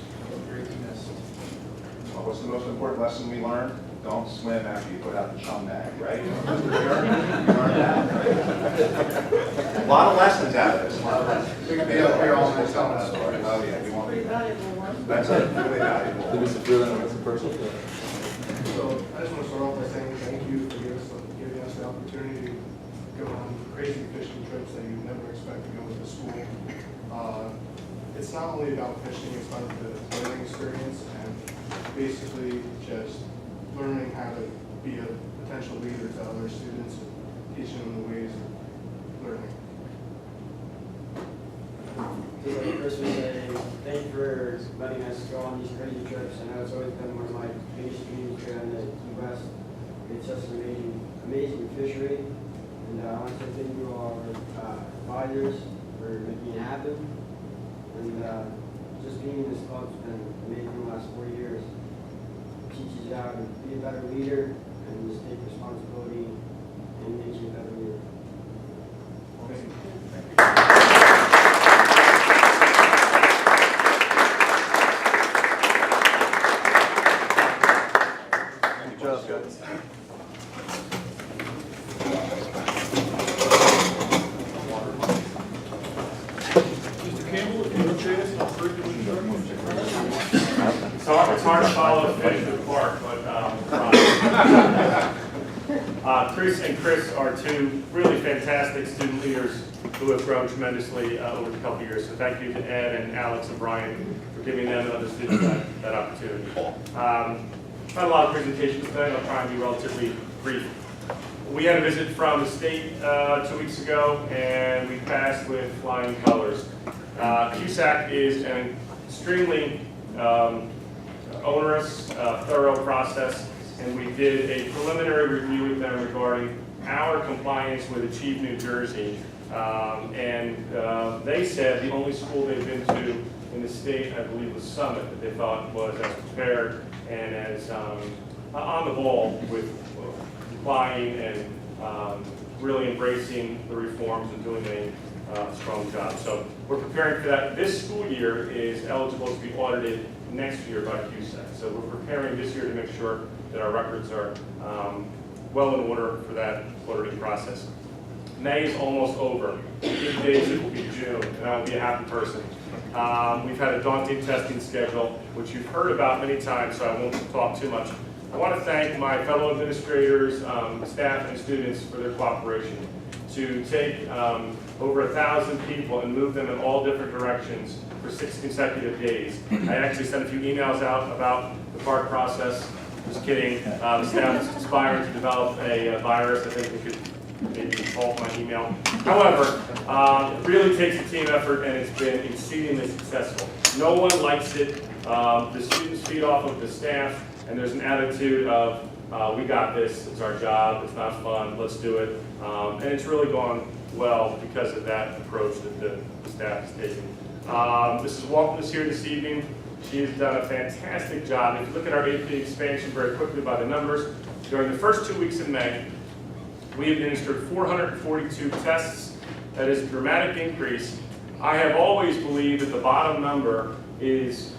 Well, what's the most important lesson we learned? Don't swim after you put out the chum bag, right? You learned that, right? A lot of lessons out of this. A lot of lessons. We can be up here all night telling that story. Oh yeah, we won't be. That's a really valuable. There was a feeling of a person. So I just want to start off by saying thank you for giving us the opportunity to go on crazy fishing trips that you never expect to go with the school. It's not only about fishing, it's about the learning experience and basically just learning how to be a potential leader to other students and teaching them the ways of learning. Just like Chris was saying, thank you for letting us go on these crazy trips. I know it's always been one of my biggest dreams here in the Key West. It's just an amazing fishery. And I want to say thank you to all our advisors for making it happen. And just being in this club has been amazing the last 4 years. It teaches you how to be a better leader and just take responsibility and makes you a better leader. Good job, guys. Mr. Campbell, if you would say this, I'll prove it. It's hard to follow the fish in the park, but Chris and Chris are two really fantastic student leaders who have grown tremendously over the couple of years. So thank you to Ed and Alex and Brian for giving them and other students that opportunity. Not a lot of presentations today, I'll try and be relatively brief. We had a visit from the state 2 weeks ago, and we passed with flying colors. CUSAC is an extremely onerous, thorough process, and we did a preliminary review with them regarding our compliance with Achieve New Jersey. They said the only school they've been to in the state, I believe, was Summit, that they thought was as prepared and as on the ball with complying and really embracing the reforms and doing a strong job. So we're preparing for that. This school year is eligible to be audited next year by CUSAC. So we're preparing this year to make sure that our records are well in order for that auditing process. May is almost over. 8 days it will be June, and I will be a happy person. We've had a daunting testing schedule, which you've heard about many times, so I won't talk too much. I want to thank my fellow administrators, staff, and students for their cooperation to take over 1,000 people and move them in all different directions for 6 consecutive days. I actually sent a few emails out about the BART process. Just kidding. The staff is conspiring to develop a virus. I think we could maybe fault my email. However, it really takes a team effort, and it's been exceedingly successful. No one likes it. The students feed off of the staff, and there's an attitude of, we got this, it's our job, it's not fun, let's do it. And it's really gone well because of that approach that the staff has taken. Mrs. Walton is here this evening. She has done a fantastic job. If you look at our AP expansion very quickly by the numbers, during the first 2 weeks in May, we administered 442 tests. That is a dramatic increase. I have always believed that the bottom number is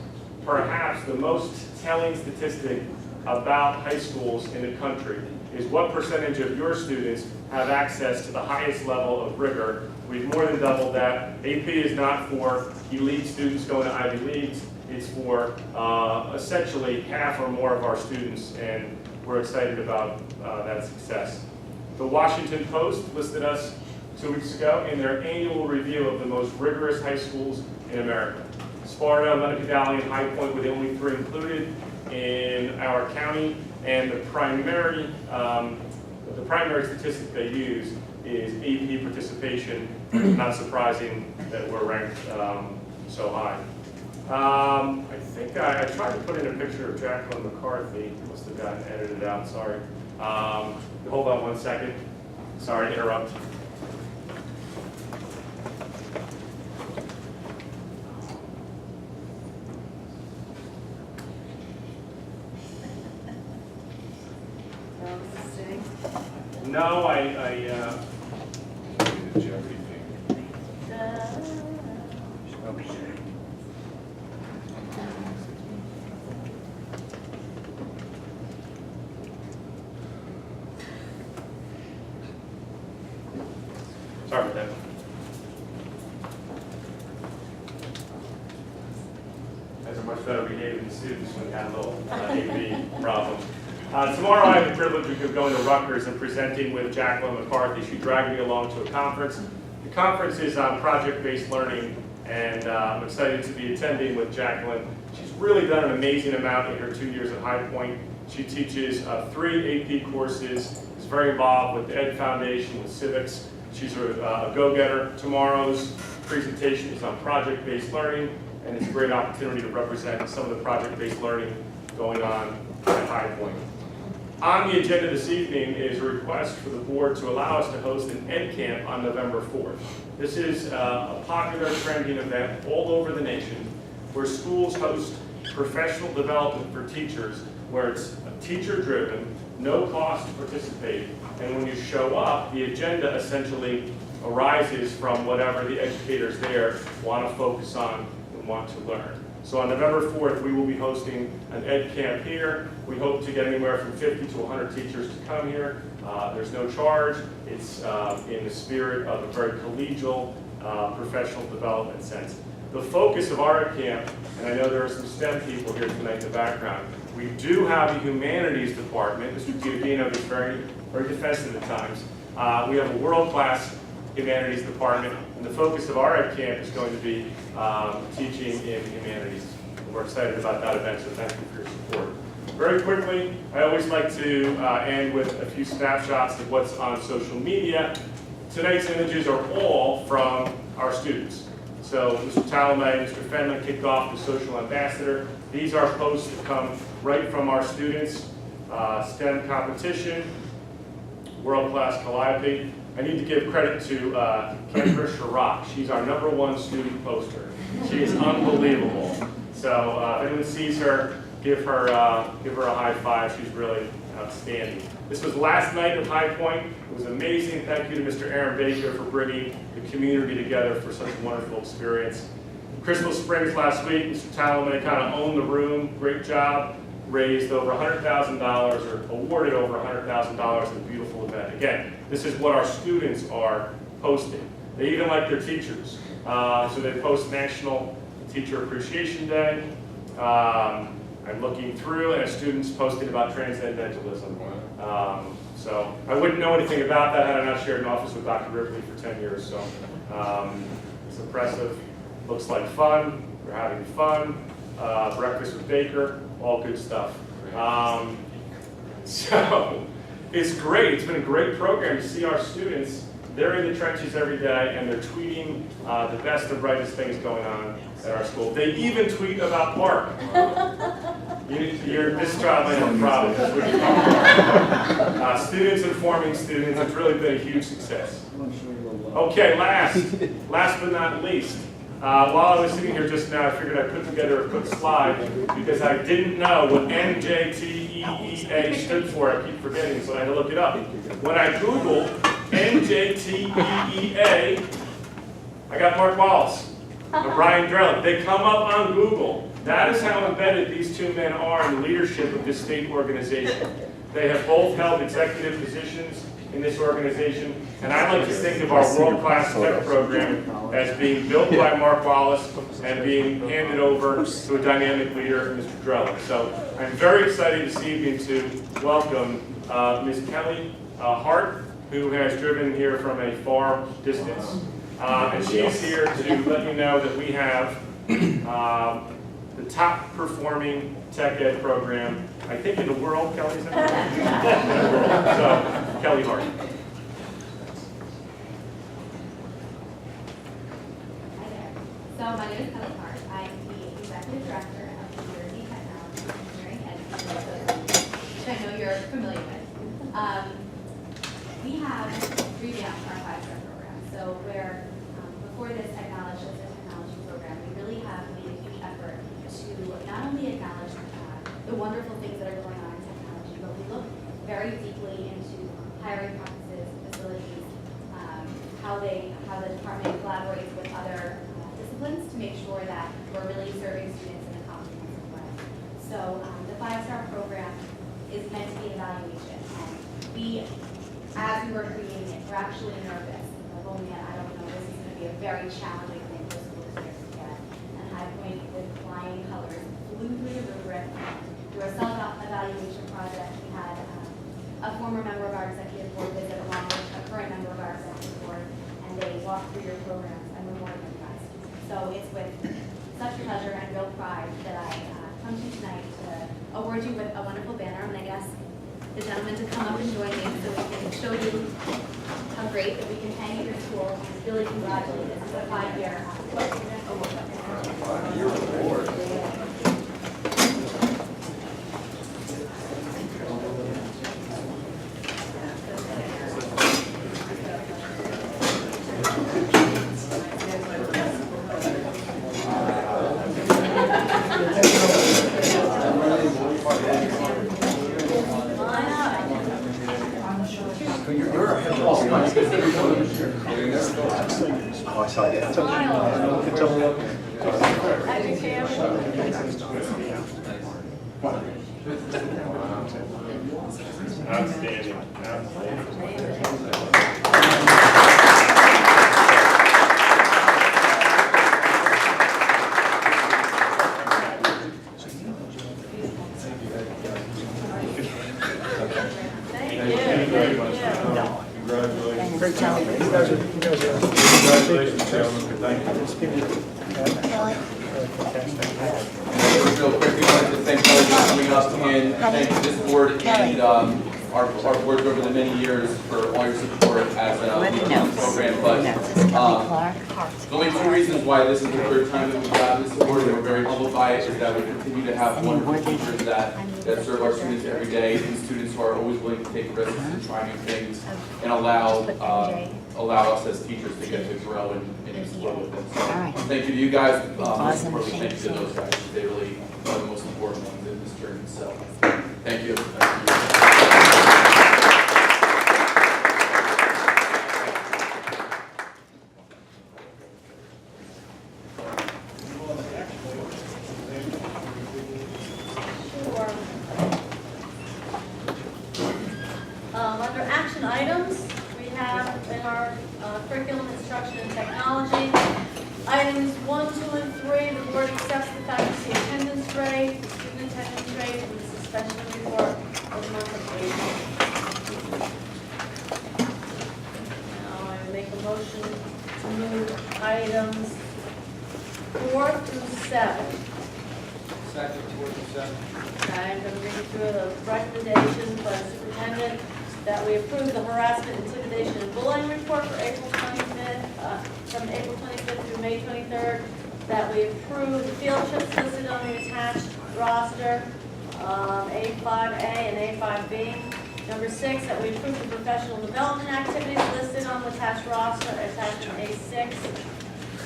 perhaps the most telling statistic about high schools in the country, is what percentage of your students have access to the highest level of rigor. We've more than doubled that. AP is not for elite students going to Ivy Leagues. It's for essentially half or more of our students, and we're excited about that success. The Washington Post listed us 2 weeks ago in their annual review of the most rigorous high schools in America. Sparta, Lenape Valley, and High Point were the only 3 included in our county, and the primary statistic they use is AP participation. Not surprising that we're ranked so high. I think I tried to put in a picture of Jacqueline McCarthy. Must have gotten edited out, sorry. Hold on 1 second. Sorry to interrupt. No, sorry about that. Guys are much better behaved than students when you handle AP problems. Tomorrow I have the privilege of going to Rutgers and presenting with Jacqueline McCarthy. She dragged me along to a conference. The conference is on project-based learning, and I'm excited to be attending with Jacqueline. She's really done an amazing amount in her 2 years at High Point. She teaches 3 AP courses, is very involved with the Ed Foundation, with civics. She's a go-getter. Tomorrow's presentation is on project-based learning, and it's a great opportunity to represent some of the project-based learning going on at High Point. On the agenda this evening is a request for the board to allow us to host an Ed Camp on November 4th. This is a popular trending event all over the nation where schools host professional development for teachers, where it's teacher-driven, no cost to participate, and when you show up, the agenda essentially arises from whatever the educators there want to focus on and want to learn. So on November 4th, we will be hosting an Ed Camp here. We hope to get anywhere from 50 to 100 teachers to come here. There's no charge. It's in the spirit of a very collegial professional development sense. The focus of our Ed Camp, and I know there are some STEM people here tonight in the background, we do have a humanities department. Mr. Giudino is very defensive at times. We have a world-class humanities department, and the focus of our Ed Camp is going to be teaching in humanities. We're excited about that event, so thank you for your support. Very quickly, I always like to end with a few snapshots of what's on social media. Tonight's images are all from our students. So Mr. Talamay, Mr. Fenlon kicked off the social ambassador. These are posts that come right from our students. STEM competition, world-class calliope. I need to give credit to Kendra Chirac. She's our #1 student poster. She is unbelievable. So if anyone sees her, give her a high five. She's really outstanding. This was last night at High Point. It was amazing. Thank you to Mr. Aaron Baker for bringing the community together for such a wonderful experience. Crystal Springs last week, Mr. Talamay kind of owned the room. Great job. Raised over $100,000 or awarded over $100,000 in a beautiful event. Again, this is what our students are posting. They even like their teachers. So they post National Teacher Appreciation Day. I'm looking through, and a student's posting about transcendentalism. So I wouldn't know anything about that had I not shared an office with Dr. Ripley for 10 years. So it's impressive. Looks like fun. We're having fun. Breakfast with Baker, all good stuff. So it's great. It's been a great program to see our students. They're in the trenches every day, and they're tweeting the best and brightest things going on at our school. They even tweet about Park. This child might have a problem. That's what you call it. Students informing students. It's really been a huge success. Okay, last but not least. While I was sitting here just now, I figured I'd put together a quick slide because I didn't know what NJTEEA stood for. I keep forgetting, so I had to look it up. When I Googled NJTEEA, I got Mark Wallace and Brian Drellick. They come up on Google. That is how embedded these two men are in the leadership of this state organization. They have both held executive positions in this organization, and I like to think of our world-class tech program as being built by Mark Wallace and being handed over to a dynamic leader, Mr. Drellick. So I'm very excited this evening to welcome Ms. Kelly Hart, who has driven here from a far distance. And she is here to let you know that we have the top performing tech ed program, I think in the world, Kelly, is that right? So, Kelly Hart. Hi there. So my name is Kelly Hart. I'm the Executive Director of the Jersey Technology Engineering Education Association, which I know you're familiar with. We have revamped our 5-star program. So where before this technology program, we really have made a huge effort to not only acknowledge the wonderful things that are going on in technology, but we look very deeply into hiring practices, facilities, how the department collaborates with other disciplines to make sure that we're really serving students in a comprehensive way. So the 5-star program is meant to be an evaluation, and we, as we were creating it, we're actually nervous. Like, oh man, I don't know, this is going to be a very challenging thing for school districts to get. And High Point, with flying colors, flew through the rubric. Through a self-evaluation project, we had a former member of our executive board visit along with a current member of our executive board, and they walked through your programs and were more than impressed. So it's with such pleasure and real pride that I come to you tonight to award you with a wonderful banner. I'm going to ask the gentleman to come up and join me so we can show you how great that we can hang at your school. Really congratulate. This is a 5-year award. 5-year award. Outstanding. Great job. Congratulations, gentlemen. Thank you. Real quick, we wanted to thank Kelly for coming up and thank this board and our board over the many years for all your support as a program. But there's only two reasons why this is the third time that we've gotten this award, and we're very humbled by it, is that we continue to have wonderful teachers that serve our students every day, and students who are always willing to take risks and try new things and allow us as teachers to get to grow and explore with them. So thank you to you guys. Most importantly, thank you to those guys. They really are the most important ones in this journey. So thank you. Under action items, we have in our curriculum, instruction, and technology, items 1, 2, and 3, the board accepts the faculty attendance rate, the student attendance rate, and the suspension report for the month of April. Now I make a motion to move items 4 through 7. Second, 4 through 7. I'm going to read through the recommendations by the superintendent that we approve the harassment, intimidation, and bullying report for April 25th, from April 25th through May 23rd, that we approve the field trips listed on the attached roster, A5A and A5B. Number 6, that we approve the professional development activities listed on the attached roster, attachment A6.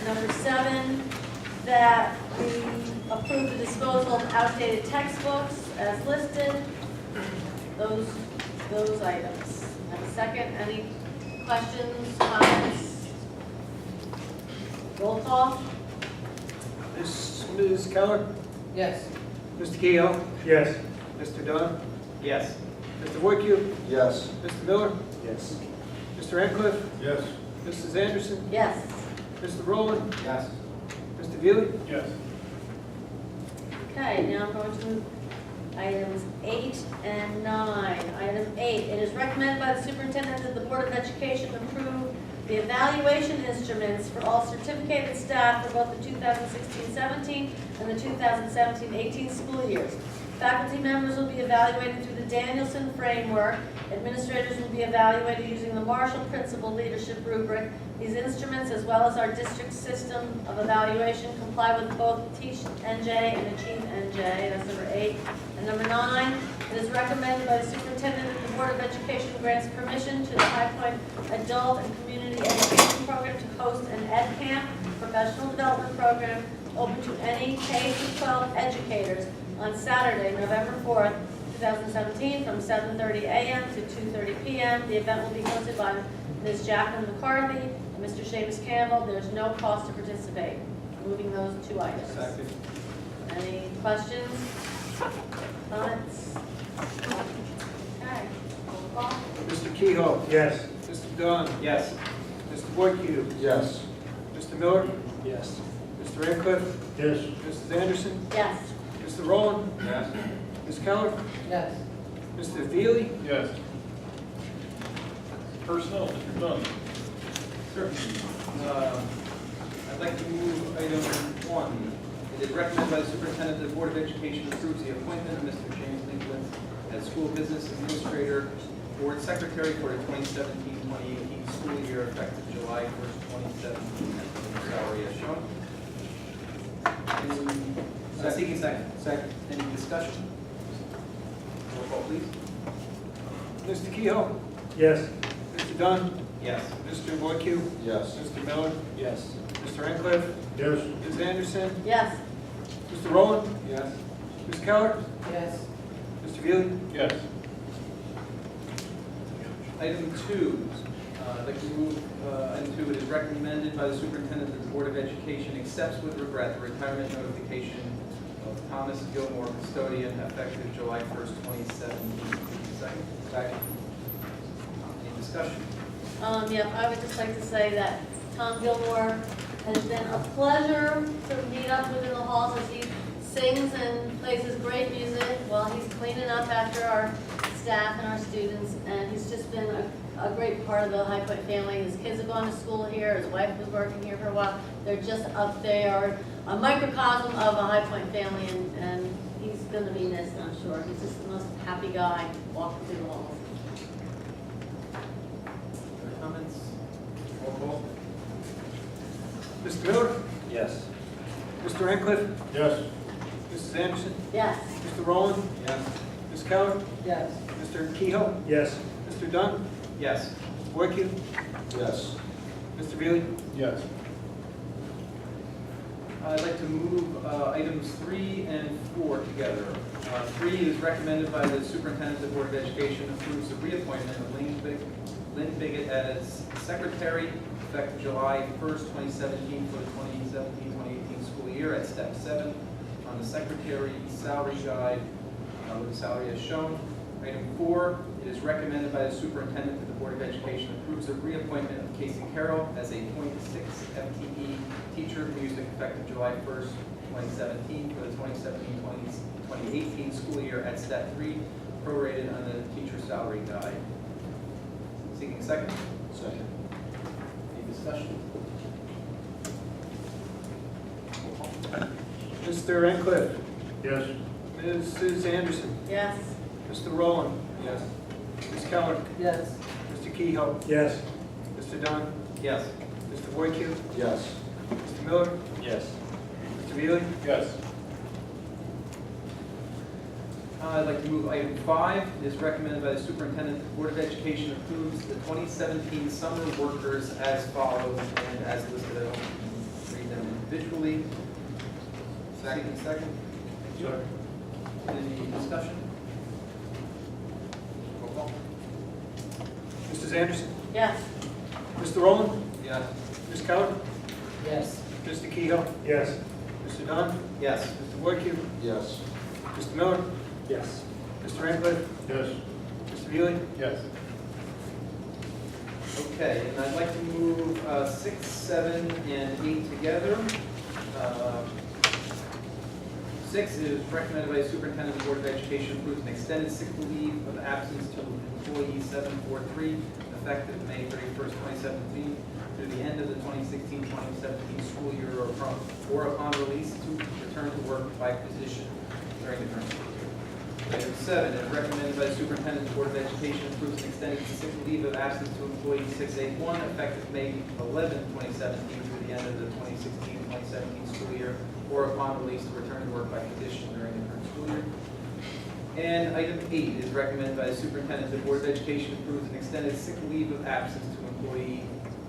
Number 7, that we approve the disposal of outdated textbooks as listed. Those items. And a second, any questions, comments? Roll call? Ms. Keller? Yes. Mr. Kehoe? Yes. Mr. Dunn? Yes. Mr. Woodcue? Yes. Mr. Miller? Yes. Mr. Radcliffe? Yes. Mrs. Anderson? Yes. Mr. Rowland? Yes. Mr. Veely? Yes. Okay, now I'm going to move items 8 and 9. Item 8, it is recommended by the superintendent that the Board of Education approve the evaluation instruments for all certificated staff for both the 2016-17 and the 2017-18 school years. Faculty members will be evaluated through the Danielson framework. Administrators will be evaluated using the Marshall Principal Leadership Rubric. These instruments, as well as our district system of evaluation, comply with both Teach NJ and Achieve NJ. That's number 8. And number 9, it is recommended by the superintendent that the Board of Education grants permission to the High Point Adult and Community Education Program to host an Ed Camp professional development program open to any K-12 educators on Saturday, November 4th, 2017, from 7:30 a.m. to 2:30 p.m. The event will be hosted by Ms. Jacqueline McCarthy and Mr. Seamus Campbell. There's no cost to participate. Moving those 2 items. Second. Any questions? Comments? Okay. Roll call. Mr. Kehoe? Yes. Mr. Dunn? Yes. Mr. Woodcue? Yes. Mr. Miller? Yes. Mr. Radcliffe? Yes. Mrs. Anderson? Yes. Mr. Rowland? Yes. Ms. Keller? Yes. Mr. Veely? Yes. Personnel, Mr. Dunn. Sure. I'd like to move item 1. It is recommended by the superintendent that the Board of Education approves the appointment of Mr. James Lincoln as school business administrator, board secretary for the 2017-2018 school year effective July 1st, 2017, at the salary as shown. Seeking second. Second. Any discussion? Roll call, please. Mr. Kehoe? Yes. Mr. Dunn? Yes. Mr. Woodcue? Yes. Mr. Miller? Yes. Mr. Radcliffe? Yes. Ms. Anderson? Yes. Mr. Rowland? Yes. Ms. Keller? Yes. Mr. Veely? Yes. Item 2, I'd like to move item 2. It is recommended by the superintendent that the Board of Education accepts with regret the retirement notification of Thomas Gilmore, custodian, effective July 1st, 2017. Second. Any discussion? Yeah, I would just like to say that Tom Gilmore has been a pleasure to meet up with in the halls as he sings and plays his great music while he's cleaning up after our staff and our students, and he's just been a a great part of the High Point family. His kids have gone to school here, his wife was working here for a while. They're just up there, a microcosm of a High Point family, and he's gonna be missed, I'm sure. He's just the most happy guy walking through the halls. Other comments? Roll call. Mr. Miller? Yes. Mr. Ancliffe? Yes. Mrs. Anderson? Yes. Mr. Rowland? Yes. Ms. Keller? Yes. Mr. Kehoe? Yes. Mr. Dunn? Yes. Mr. Woyke? Yes. Mr. Veely? Yes. I'd like to move items 3 and 4 together. 3 is recommended by the Superintendent of the Board of Education, approves the reappointment of Lynn Biggett as secretary effective July 1st, 2017 for the 2017-2018 school year at step 7 on the secretary salary guide with the salary as shown. Item 4, it is recommended by the Superintendent that the Board of Education approves the reappointment of Casey Carroll as a .6 FTE teacher music effective July 1st, 2017 for the 2017-2018 school year at step 3, prorated on the teacher salary guide. Seeking a second? Second. Any discussion? Mr. Ancliffe? Yes. Mrs. Anderson? Yes. Mr. Rowland? Yes. Ms. Keller? Yes. Mr. Kehoe? Yes. Mr. Dunn? Yes. Mr. Woyke? Yes. Mr. Miller? Yes. Mr. Veely? Yes. I'd like to move item 5. It is recommended by the Superintendent, the Board of Education approves the 2017 summer workers as follows and as listed. I don't read them individually. Second. Second. Any discussion? Roll call. Mrs. Anderson? Yes. Mr. Rowland? Yes. Ms. Keller? Yes. Mr. Kehoe? Yes. Mr. Dunn? Yes. Mr. Woyke? Yes. Mr. Miller? Yes. Mr. Ancliffe? Yes. Mr. Veely? Yes. Okay, and I'd like to move 6, 7, and 8 together. 6 is recommended by the Superintendent of the Board of Education approves an extended sick leave of absence to employee 743 effective May 31st, 2017 through the end of the 2016-2017 school year or upon release to return to work by position during the current school year. Item 7 is recommended by the Superintendent of the Board of Education approves an extended sick leave of absence to employee 681 effective May 11, 2017 through the end of the 2016-2017 school year or upon release to return to work by position during the current school year. And item 8 is recommended by the Superintendent of the Board of Education approves an extended sick leave of absence to employee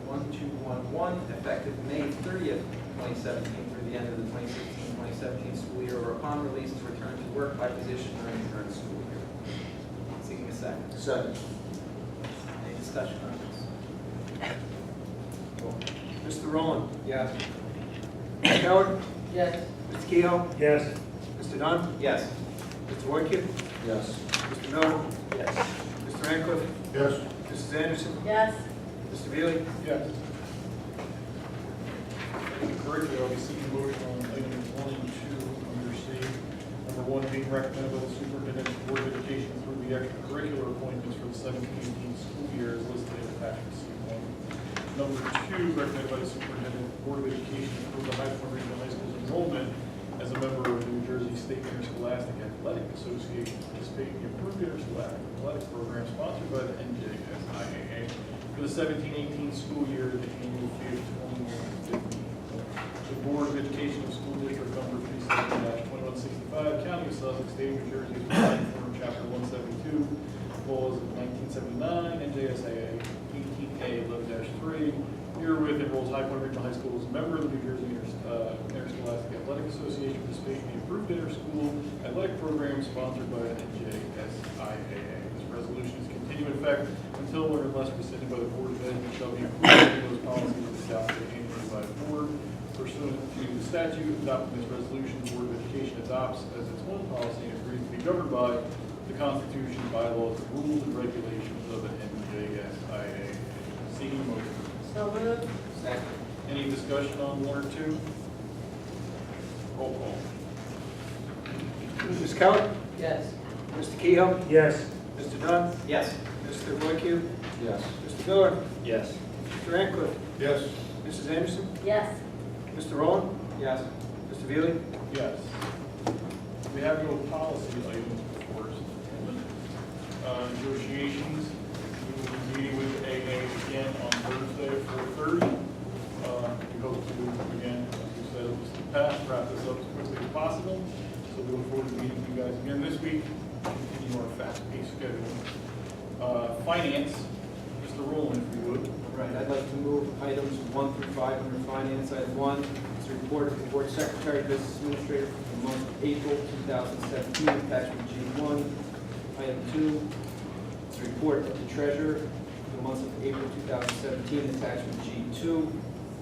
1211 effective May 30th, 2017 through the end of the 2016-2017 school year or upon release to return to work by position during the current school year. Seeking a second. Second. Any discussion on this? Roll. Mr. Rowland? Yes. Ms. Keller? Yes. Mr. Kehoe? Yes. Mr. Dunn? Yes. Mr. Woyke? Yes. Mr. Miller? Yes. Mr. Ancliffe? Yes. Mrs. Anderson? Yes. Mr. Veely? Yes. Curriculum, I'll be seeking motion on items 1 and 2 under C. Number 1 being recommended by the Superintendent of the Board of Education through the extracurricular appointments for the 17-18 school year as listed in attachment C1. Number 2, recommended by the Superintendent of the Board of Education approve the High Point Regional High School's enrollment as a member of the New Jersey State Interscholastic Athletic Association to participate in the approved interscholastic athletics program sponsored by the NJSIAA for the 17-18 school year at the annual fee of $21.50. The Board of Education of School District number 37-2165, County of Sussex, State of New Jersey, is providing for Chapter 172, laws of 1979, NJSAA 18A 11-3. Herewith enrolls High Point Regional High School as a member of the New Jersey Interscholastic Athletic Association to participate in the approved interschool athletic program sponsored by the NJSIAA. This resolution is continue in effect until or unless rescinded by the Board of Ed and shall be approved in those policies of the South State annually by the Board. Pursuant to the statute adopting this resolution, the Board of Education adopts as its own policy and agrees to be governed by the Constitution, bylaws, rules, and regulations of the NJSIAA. Seeking a motion. So moved. Second. Any discussion on 1 or 2? Roll call. Ms. Keller? Yes. Mr. Kehoe? Yes. Mr. Dunn? Yes. Mr. Woyke? Yes. Mr. Mr. Miller? Yes. Mr. Radcliffe? Yes. Mrs. Anderson? Yes. Mr. Rowland? Yes. Mr. Veely? Yes. We have no policy items first. Negotiations, we will be meeting with AA again on Thursday at 4:30. We hope to, again, as we said in the past, wrap this up as quickly as possible. So we look forward to meeting you guys again this week, continue our fast-paced schedule. Finance, Mr. Rowland, if you would. Right, I'd like to move items 1 through 5 under finance. Item 1 is a report of the board secretary, business administrator for the month of April 2017, attachment G1. Item 2 is a report of the treasurer for the month of April 2017, attachment G2.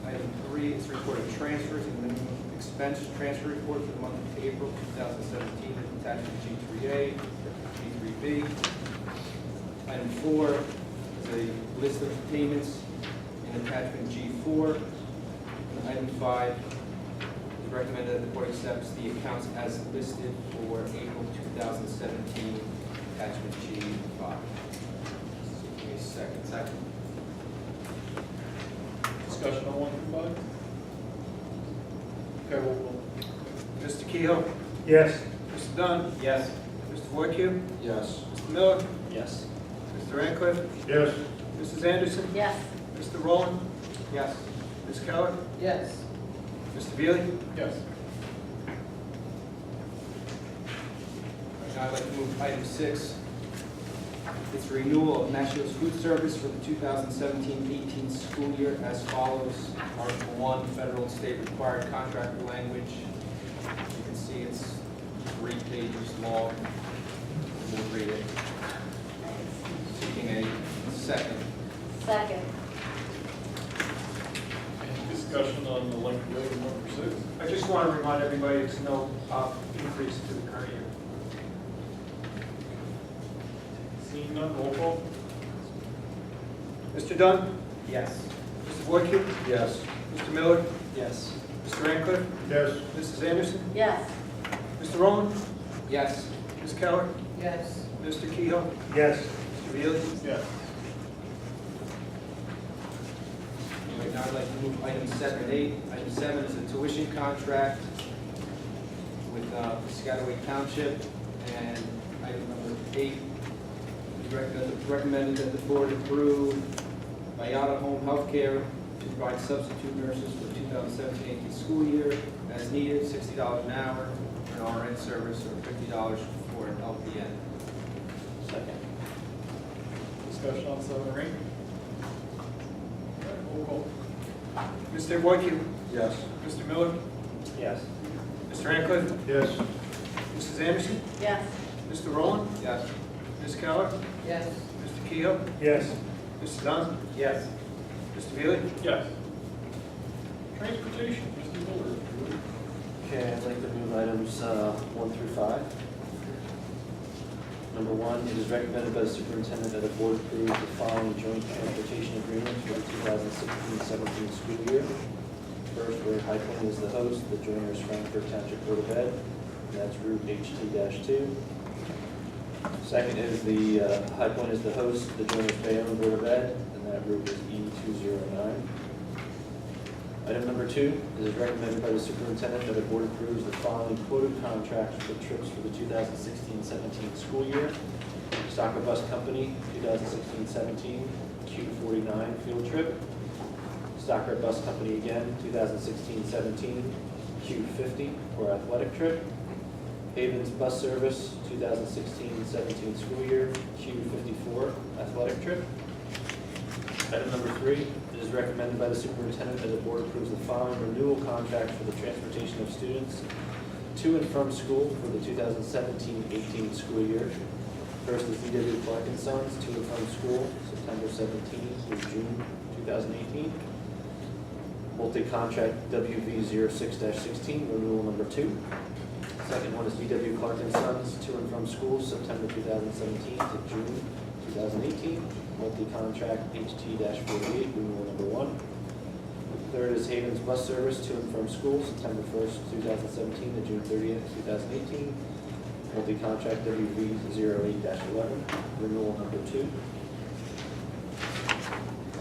Item 3 is a report of transfers and minimum expense transfer report for the month of April 2017, attachment G3A, G3B. Item 4 is a list of payments in attachment G4. And item 5 is recommended that the board accepts the accounts as listed for April 2017, attachment G5. Give me a second. Second. Discussion on 1 through 5? Okay, we'll Mr. Kehoe? Yes. Mr. Dunn? Yes. Mr. Voight? Yes. Mr. Miller? Yes. Mr. Radcliffe? Yes. Mrs. Anderson? Yes. Mr. Rowland? Yes. Ms. Keller? Yes. Mr. Veely? Yes. Now I'd like to move item 6. It's renewal of Nationals Food Service for the 2017-18 school year as follows. Article 1, federal and state required contract language. You can see it's 3 pages long. We'll read it. Seeking a second. Second. Any discussion on the length of item number 6? I just want to remind everybody it's no increase to the current year. Seeing none, roll call. Mr. Dunn? Yes. Mr. Voight? Yes. Mr. Miller? Yes. Mr. Radcliffe? Yes. Mrs. Anderson? Yes. Mr. Rowland? Yes. Ms. Keller? Yes. Mr. Kehoe? Yes. Mr. Veely? Yes. Right now I'd like to move item 7 and 8. Item 7 is a tuition contract with Piscataway Township. And item number 8 is recommended that the board approve Bayada Home Healthcare to provide substitute nurses for the 2017-18 school year as needed, $60 an hour for an RN service or $50 for an LPN. Second. Discussion on 7 or 8? Okay, roll call. Mr. Voight? Yes. Mr. Miller? Yes. Mr. Radcliffe? Yes. Mrs. Anderson? Yes. Mr. Rowland? Yes. Ms. Keller? Yes. Mr. Kehoe? Yes. Mr. Dunn? Yes. Mr. Veely? Yes. Transportation, Mr. Miller, if you would. Okay, I'd like to move items 1 through 5. Number 1, it is recommended by the superintendent that the board approve the following joint transportation agreements for the 2016-17 school year. First, where High Point is the host, the joiner is Frankfurt Township Board of Ed, and that's Route HT-2. Second is the High Point is the host, the joiner is Bayonne Board of Ed, and that route is E209. Item number 2, it is recommended by the superintendent that the board approves the following quoted contracts for trips for the 2016-17 school year. Soccer Bus Company, 2016-17 Q49 field trip. Stocker Bus Company again, 2016-17 Q50 for athletic trip. Havens Bus Service, 2016-17 school year, Q54 athletic trip. Item number 3, it is recommended by the superintendent that the board approves the following renewal contract for the transportation of students to and from school for the 2017-18 school year. First is E.W. Clark & Sons, to and from school, September 17 through June 2018. Multi-contract WV06-16, renewal number 2. Second one is E.W. Clark & Sons, to and from school, September 2017 to June 2018. Multi-contract HT-48, renewal number 1. Third is Havens Bus Service, to and from school, September 1st, 2017 to June 30th, 2018. Multi-contract WV08-11, renewal number 2.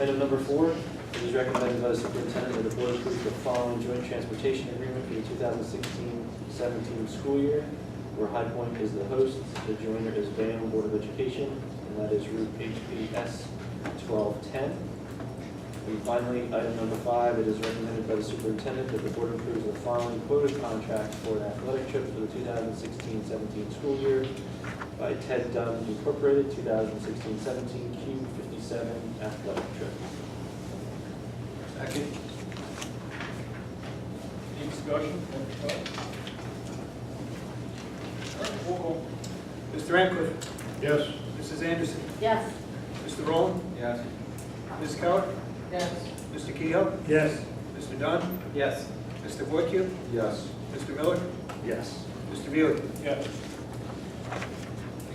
Item number 4, it is recommended by the superintendent that the board approve the following joint transportation agreement for the 2016-17 school year, where High Point is the host, the joiner is Bayonne Board of Education, and that is route HPRHS 1210. And finally, item number 5, it is recommended by the superintendent that the board approves the following quoted contract for an athletic trip for the 2016-17 school year by Ted Dunn Incorporated, 2016-17 Q57 athletic trip. Second. Any discussion? All right, roll call. Mr. Ancliffe? Yes. Mrs. Anderson? Yes. Mr. Rowland? Yes. Ms. Keller? Yes. Mr. Kehoe? Yes. Mr. Dunn? Yes. Mr. Woodkill? Yes. Mr. Miller? Yes. Mr. Beal? Yes.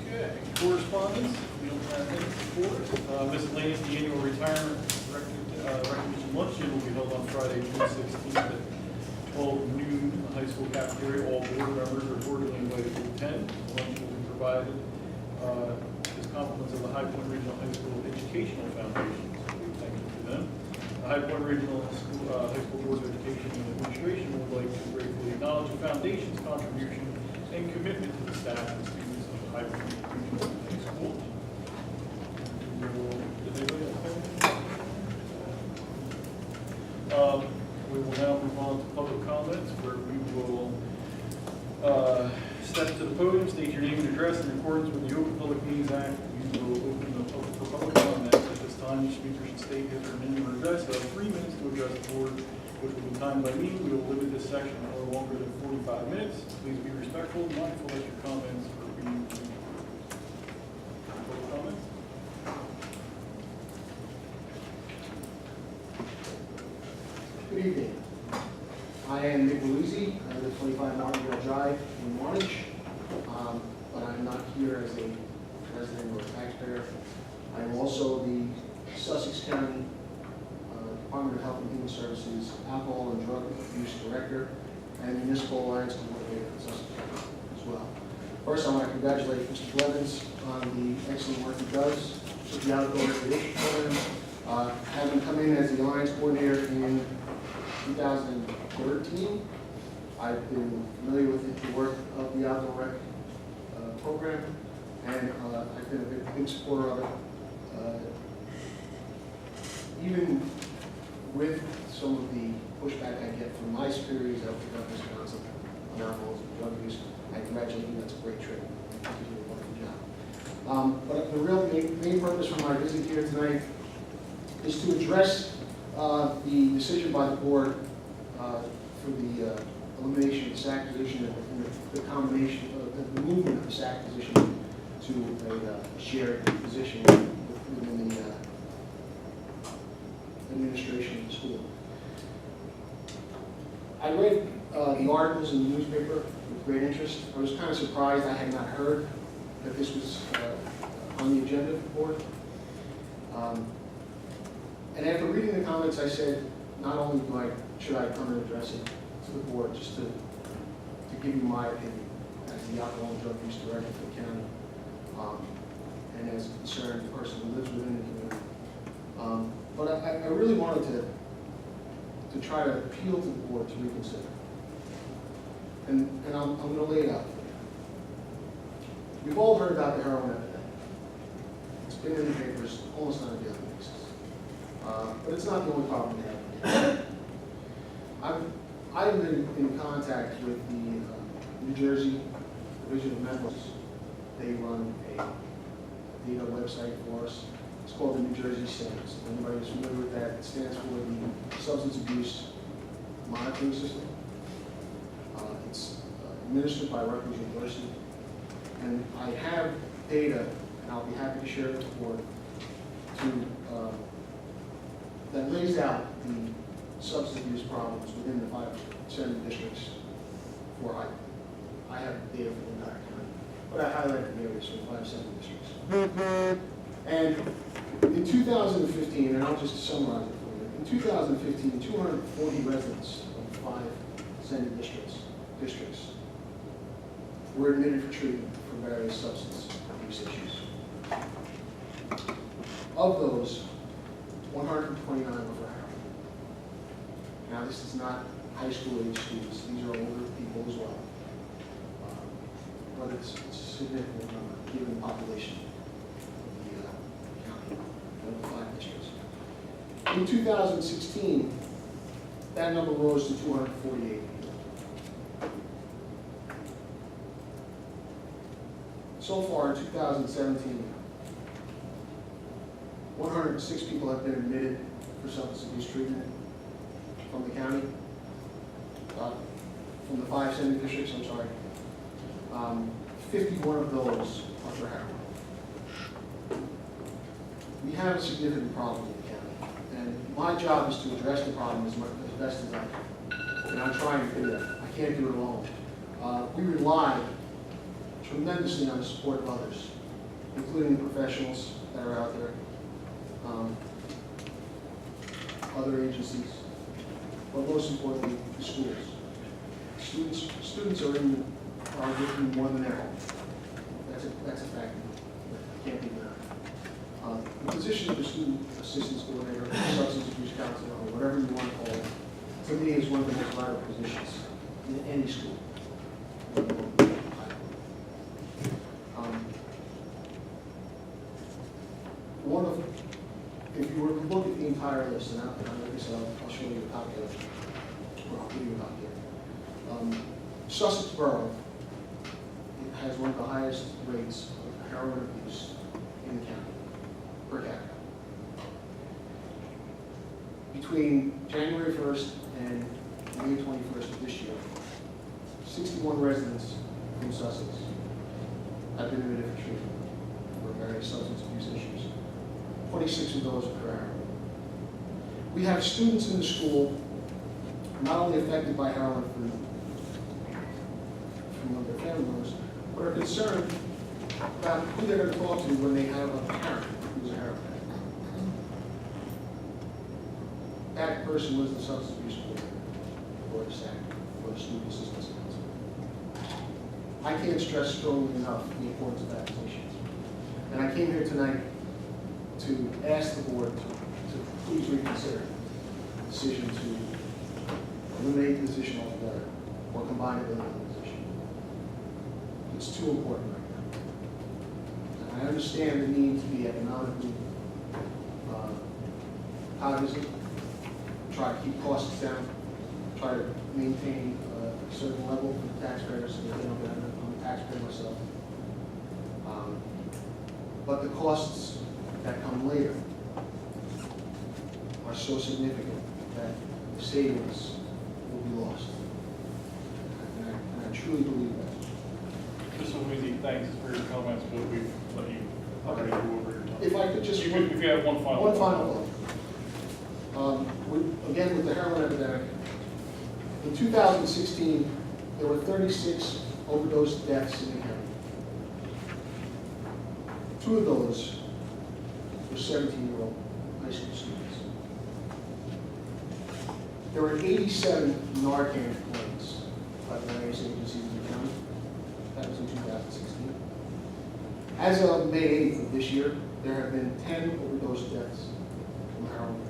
Okay, correspondence, we don't have any before. Miscellaneous, the annual retirement recognition luncheon will be held on Friday, June 16th at 12 noon in the high school cafeteria. All board members are cordially invited to attend. Lunch will be provided as compliments of the High Point Regional High School Educational Foundation. So we thank you to them. The High Point Regional High School Board of Education and Administration would like to gratefully acknowledge the foundation's contribution and commitment to the staff and students of the High Point Regional High School. We will now move on to public comments, where we will step to the podium, state your name and address in accordance with the Open Public Meetings Act. We will open the public for public comments. At this time, each speaker should state his or her name and address. They have 3 minutes to address the board, which will be timed by me. We will limit this section no longer than 45 minutes. Please be respectful, mindful that your comments are being recorded. Public comments? Good evening. I am Nick Maluzzi. I live at 25 Martindale Drive in Wantage, but I'm not here as a resident or a taxpayer. I'm also the Sussex County Department of Health and Human Services Alcohol and Drug Abuse Director and Municipal Alliance Coordinator for Sussex County as well. First, I want to congratulate Mr. Blevins on the excellent work he does with the outdoor recreation program. Having come in as the Alliance Coordinator in 2013, I've been familiar with the work of the outdoor rec program, and I've been a big supporter of it. Even with some of the pushback I get from my superiors out the governor's council on alcohol and drug use, I congratulate you. That's a great trip. You do a wonderful job. But the real main purpose for my visit here tonight is to address the decision by the board for the elimination of the SAC position and the combination of the movement of the SAC position to a shared position within the administration of the school. I read the articles in the newspaper with great interest. I was kind of surprised I had not heard that this was on the agenda of the board. And after reading the comments, I said, not only should I come and address it to the board, just to give you my opinion as the alcohol and drug use director for the county, and as a concerned person who lives within the community. But I really wanted to try to appeal to the board to reconsider. And I'm going to lay it out for you. We've all heard about the heroin epidemic. It's been in the papers almost on a daily basis. But it's not the only problem we have. I've been in contact with the New Jersey Division of Mental Health. They run a data website for us. It's called the New Jersey SAMS. If anybody is familiar with that, it stands for the Substance Abuse Monitoring System. It's administered by Rutgers University. And I have data, and I'll be happy to share it with the board, that lays out the substance abuse problems within the 5 Senate districts for High Point. I have data for the entire county, but I highlighted the areas for the 5 Senate districts. And in 2015, and I'll just summarize it for you, in 2015, 240 residents of the 5 Senate districts were admitted for treatment for various substance abuse issues. Of those, 129 were for heroin. Now, this is not high school age students, these are older people as well. But it's a significant number, given the population of the county, of the 5 districts. In 2016, that number rose to 248 people. So far, in 2017, 106 people have been admitted for substance abuse treatment from the county, from the 5 sending districts, I'm sorry. 51 of those are for heroin. We have a significant problem in the county, and my job is to address the problem as best as I can. And I'm trying to do that. I can't do it alone. We rely tremendously on the support of others, including the professionals that are out there, other agencies, but most importantly, the schools. Students are working more than ever. That's a fact. It can't be denied. The position of the student assistance coordinator, substance abuse counselor, or whatever you want to call it, to me is one of the most vital positions in any school. If you were to look at the entire list, and like I said, I'll show you a copy of it, or I'll give you a copy of it. Sussex Borough has one of the highest rates of heroin abuse in the county, per capita. Between January 1st and May 21st of this year, 61 residents from Sussex have been admitted for treatment for various substance abuse issues. 26 of those are for heroin. We have students in the school not only affected by heroin from their family members, but are concerned about who they're going to talk to when they have a parent who's a heroin addict. That person was the substance abuse coordinator for the SAC, for the student assistance counselor. I can't stress strongly enough the importance of that position. And I came here tonight to ask the board to please reconsider the decision to eliminate the position altogether or combine it with another position. It's too important right now. And I understand the need to be economically cognizant, try to keep costs down, try to maintain a certain level for the taxpayers so that they don't get under. I'm a taxpayer myself. But the costs that come later are so significant that the savings will be lost. And I truly believe that. Mr. Louisi, thanks for your comments, but we've let you already go over your time. If I could just... If you have one final thought. Again, with the heroin epidemic, in 2016, there were 36 overdose deaths in the county. 2 of those were 17-year-old high school students. There were 87 Narcan complaints by the various agencies in the county. That was in 2016. As of May 8th of this year, there have been 10 overdose deaths from heroin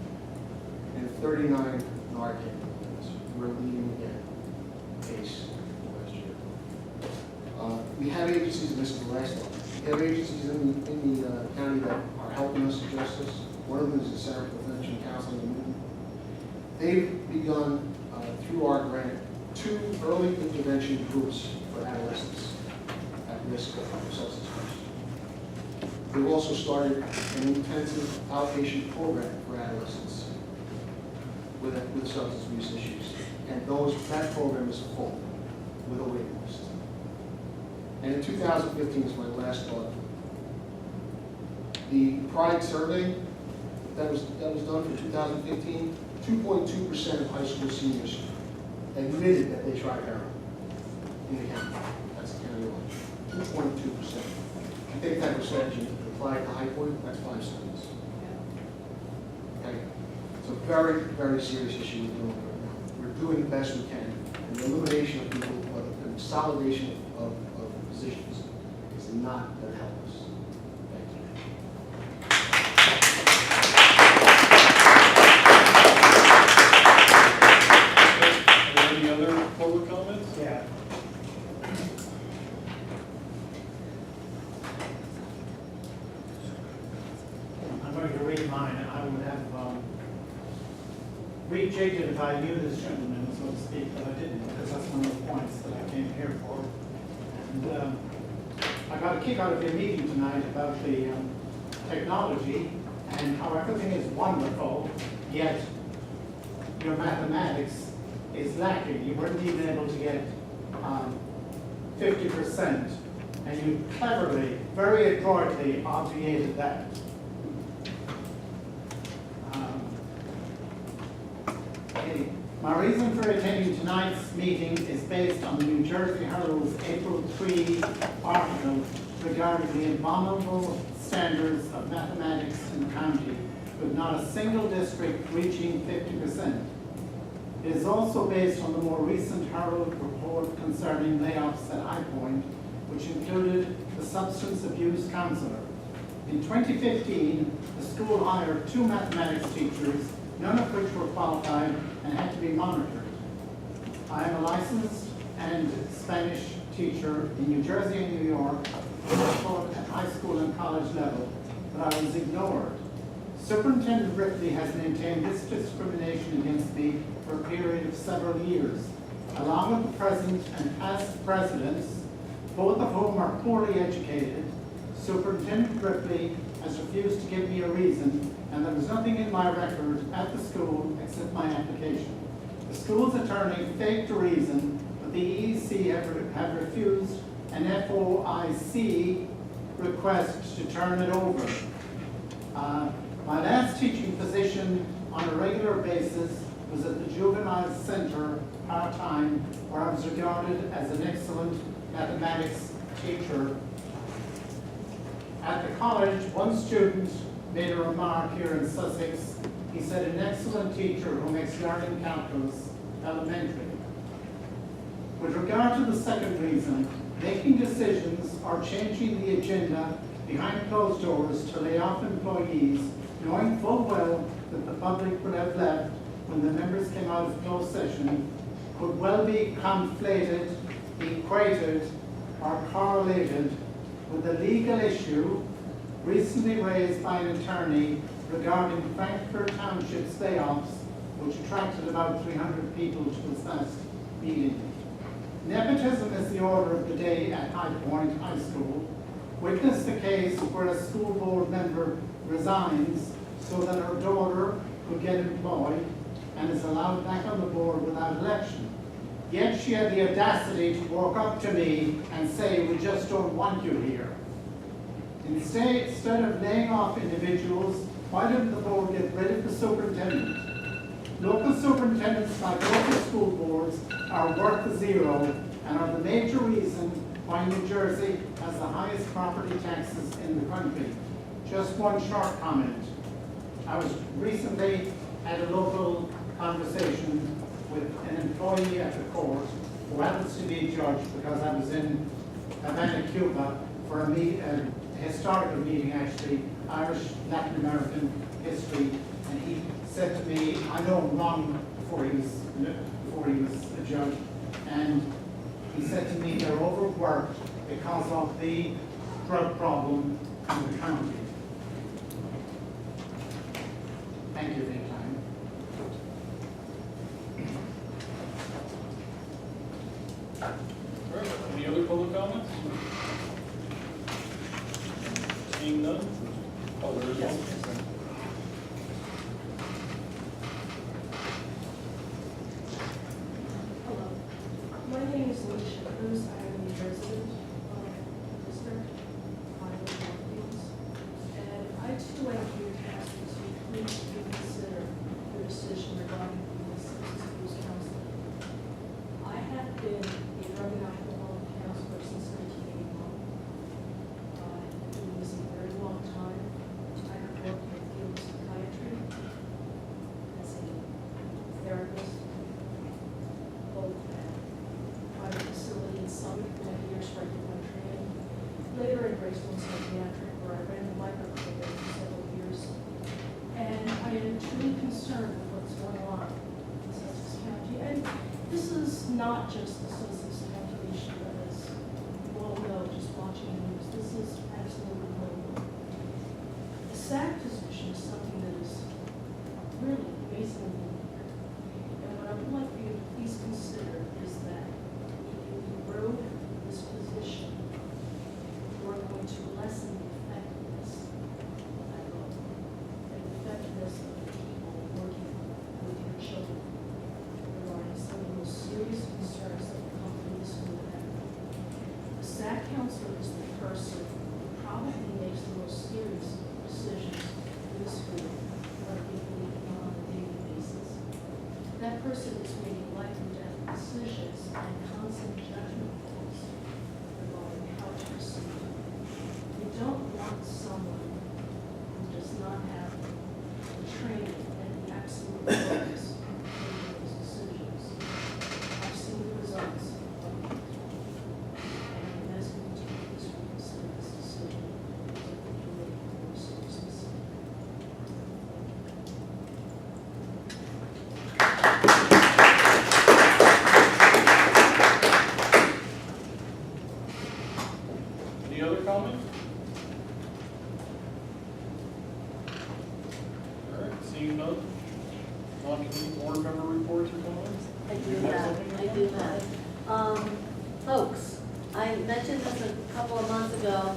and 39 Narcan complaints. We're leading again case last year. We have agencies, and this is the last one. We have agencies in the county that are helping us address this. One of them is the Center for Prevention and Counseling and Movement. They've begun, through our grant, 2 early intervention groups for adolescents at risk of substance abuse. They've also started an intensive outpatient program for adolescents with substance abuse issues. And that program is full with a waiting list. And in 2015 is my last thought. The Pride survey that was done for 2015, 2.2% of high school seniors admitted that they tried heroin in the county. That's the county law. 2.2%. If you take that percentage and apply it to High Point, that's 5 students. Okay? It's a very, very serious issue we're dealing with right now. We're doing the best we can. And the elimination of people, or the consolidation of positions is not going to help us. Thank you. rejig it if I knew this gentleman, so to speak, but I didn't, because that's one of the points that I came here for. And I got a kick out of your meeting tonight about the technology and how everything is wonderful, yet your mathematics is lacking. You weren't even able to get 50%, and you cleverly, very adroitly obviated that. My reason for attending tonight's meeting is based on the New Jersey Herald's April 3 article regarding the abominable standards of mathematics in the county, with not a single district reaching 50%. It is also based on the more recent Herald report concerning layoffs at High Point, which included the substance abuse counselor. In 2015, the school hired 2 mathematics teachers, none of which were qualified and had to be monitored. I am a licensed and Spanish teacher in New Jersey and New York, taught at high school and college level, but I was ignored. Superintendent Ripley has maintained this discrimination against me for a period of several years, along with the present and past presidents, both of whom are poorly educated. Superintendent Ripley has refused to give me a reason, and there was nothing in my record at the school except my application. The school's attorney faked a reason, but the EEC have refused an FOIC request to turn it over. My last teaching position on a regular basis was at the Juvenile Center part-time, where I was regarded as an excellent mathematics teacher. At the college, one student made a remark here in Sussex. He said, an excellent teacher who makes learning calculus elementary. With regard to the second reason, making decisions or changing the agenda behind closed doors to lay off employees, knowing full well that the public would have left when the members came out of closed session, could well be conflated, equated, or correlated with the legal issue recently raised by an attorney regarding Frankfurt Township's layoffs, which attracted about 300 people to his last meeting. Nepotism is the order of the day at High Point High School. Witness the case where a school board member resigns so that her daughter could get employed and is allowed back on the board without election. Yet she had the audacity to walk up to me and say, we just don't want you here. Instead of laying off individuals, why didn't the board get rid of the superintendent? Local superintendents, like local school boards, are worth zero and are the major reason why New Jersey has the highest property taxes in the country. Just one short comment. I was recently at a local conversation with an employee at the court who happens to be a judge, because I was in Havana, Cuba for a historical meeting, actually, Irish Latin American history, and he said to me, I know him long before he was a judge, and he said to me they're overworked because of the drug problem in the county. Thank you for your time. All right, any other public comments? Seeing none? Oh, there is one. Hello, my name is Alicia Cruz. I am a resident of Worcester, Iowa, Northeast. And I too, like you, ask that you please reconsider your decision regarding the substance abuse counselor. I have been a drug and alcohol counselor since 1981. I've been doing this a very long time. I have worked in the field of psychiatry as a therapist, both at private facility in Summit for many years right through my training. Later in Greystone Psychiatric, where I ran the micro program for several years. And I am truly concerned with what's going on in Sussex County. And this is not just the Sussex County issue, as you all know, just watching the news. This is absolutely global. The SAC position is something that is really amazingly that person is making life and death decisions and constant judgment calls regarding how to proceed. You don't want someone who does not have the training and the absolute focus on making those decisions. I've seen the results of it. And I'm asking you to please reconsider this decision. I think you're making a very serious mistake. Any other comments? All right, seeing none. On to the board member reports or comments? I do have. Folks, I mentioned this a couple of months ago.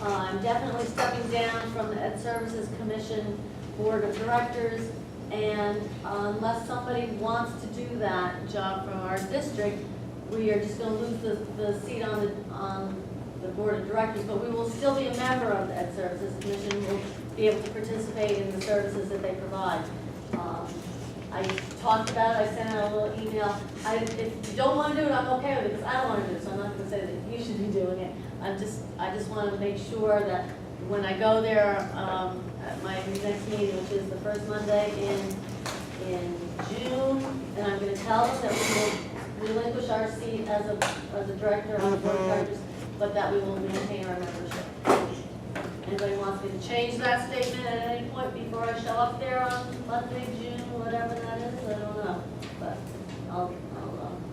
I'm definitely stepping down from the Ed Services Commission Board of Directors, and unless somebody wants to do that job from our district, we are just gonna lose the seat on the Board of Directors, but we will still be a member of the Ed Services Commission. We'll be able to participate in the services that they provide. I talked about it, I sent out a little email. If you don't want to do it, I'm okay with it, because I don't want to do it, so I'm not going to say that you should be doing it. I just want to make sure that when I go there at my next meeting, which is the first Monday in June, and I'm going to tell them that we will relinquish our seat as a director on the board of directors, but that we will maintain our membership. Anybody wants me to change that statement at any point before I show up there on Monday, June, whatever that is, I don't know, but I'll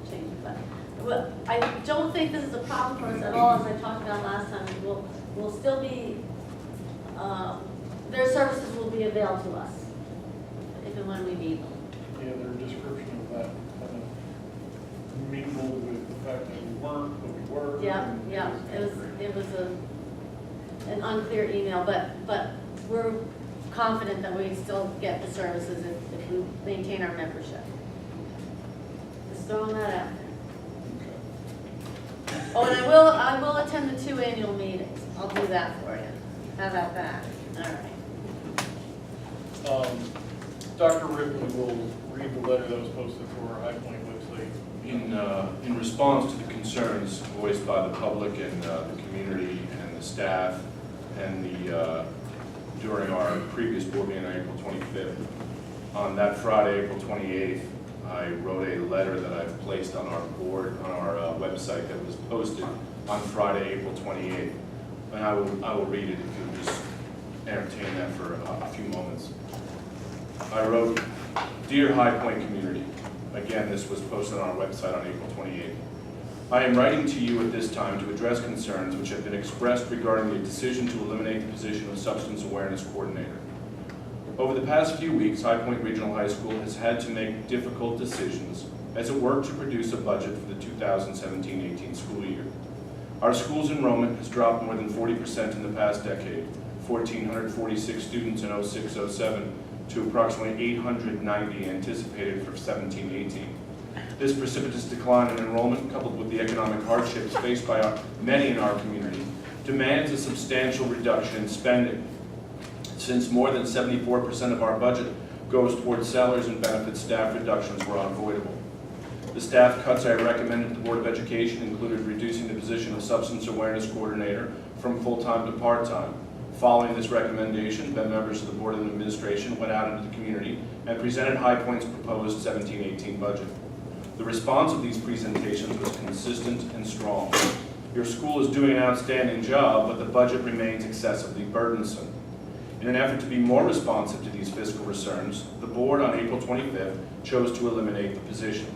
change it. But I don't think this is a problem for us at all, as I talked about last time. We'll still be, their services will be availed to us if and when we need them. Yeah, their description of that kind of mingled with the fact that we weren't, but we were. Yeah, it was an unclear email, but we're confident that we still get the services if we maintain our membership. Just throwing that out there. Oh, and I will attend the 2 annual meetings. I'll do that for you. How about that? All right. Dr. Ripley will read the letter that was posted to our High Point website. In response to the concerns voiced by the public and the community and the staff and during our previous board meeting on April 25th, on that Friday, April 28th, I wrote a letter that I've placed on our board, on our website, that was posted on Friday, April 28th. And I will read it if you'll just entertain that for a few moments. I wrote, "Dear High Point community," again, this was posted on our website on April 28th. "I am writing to you at this time to address concerns which have been expressed regarding the decision to eliminate the position of Substance Awareness Coordinator. Over the past few weeks, High Point Regional High School has had to make difficult decisions as it worked to produce a budget for the 2017-18 school year. Our school's enrollment has dropped more than 40% in the past decade, 1,446 students in 06-07 to approximately 890 anticipated for 17-18. This precipitous decline in enrollment, coupled with the economic hardships faced by many in our community, demands a substantial reduction in spending. Since more than 74% of our budget goes towards salaries and benefits, staff reductions were unavoidable. The staff cuts I recommended to the Board of Education included reducing the position of Substance Awareness Coordinator from full-time to part-time. Following this recommendation, then members of the Board of Administration went out into the community and presented High Point's proposed 17-18 budget. The response of these presentations was consistent and strong. Your school is doing an outstanding job, but the budget remains excessively burdensome. In an effort to be more responsive to these fiscal concerns, the board on April 25th chose to eliminate the position.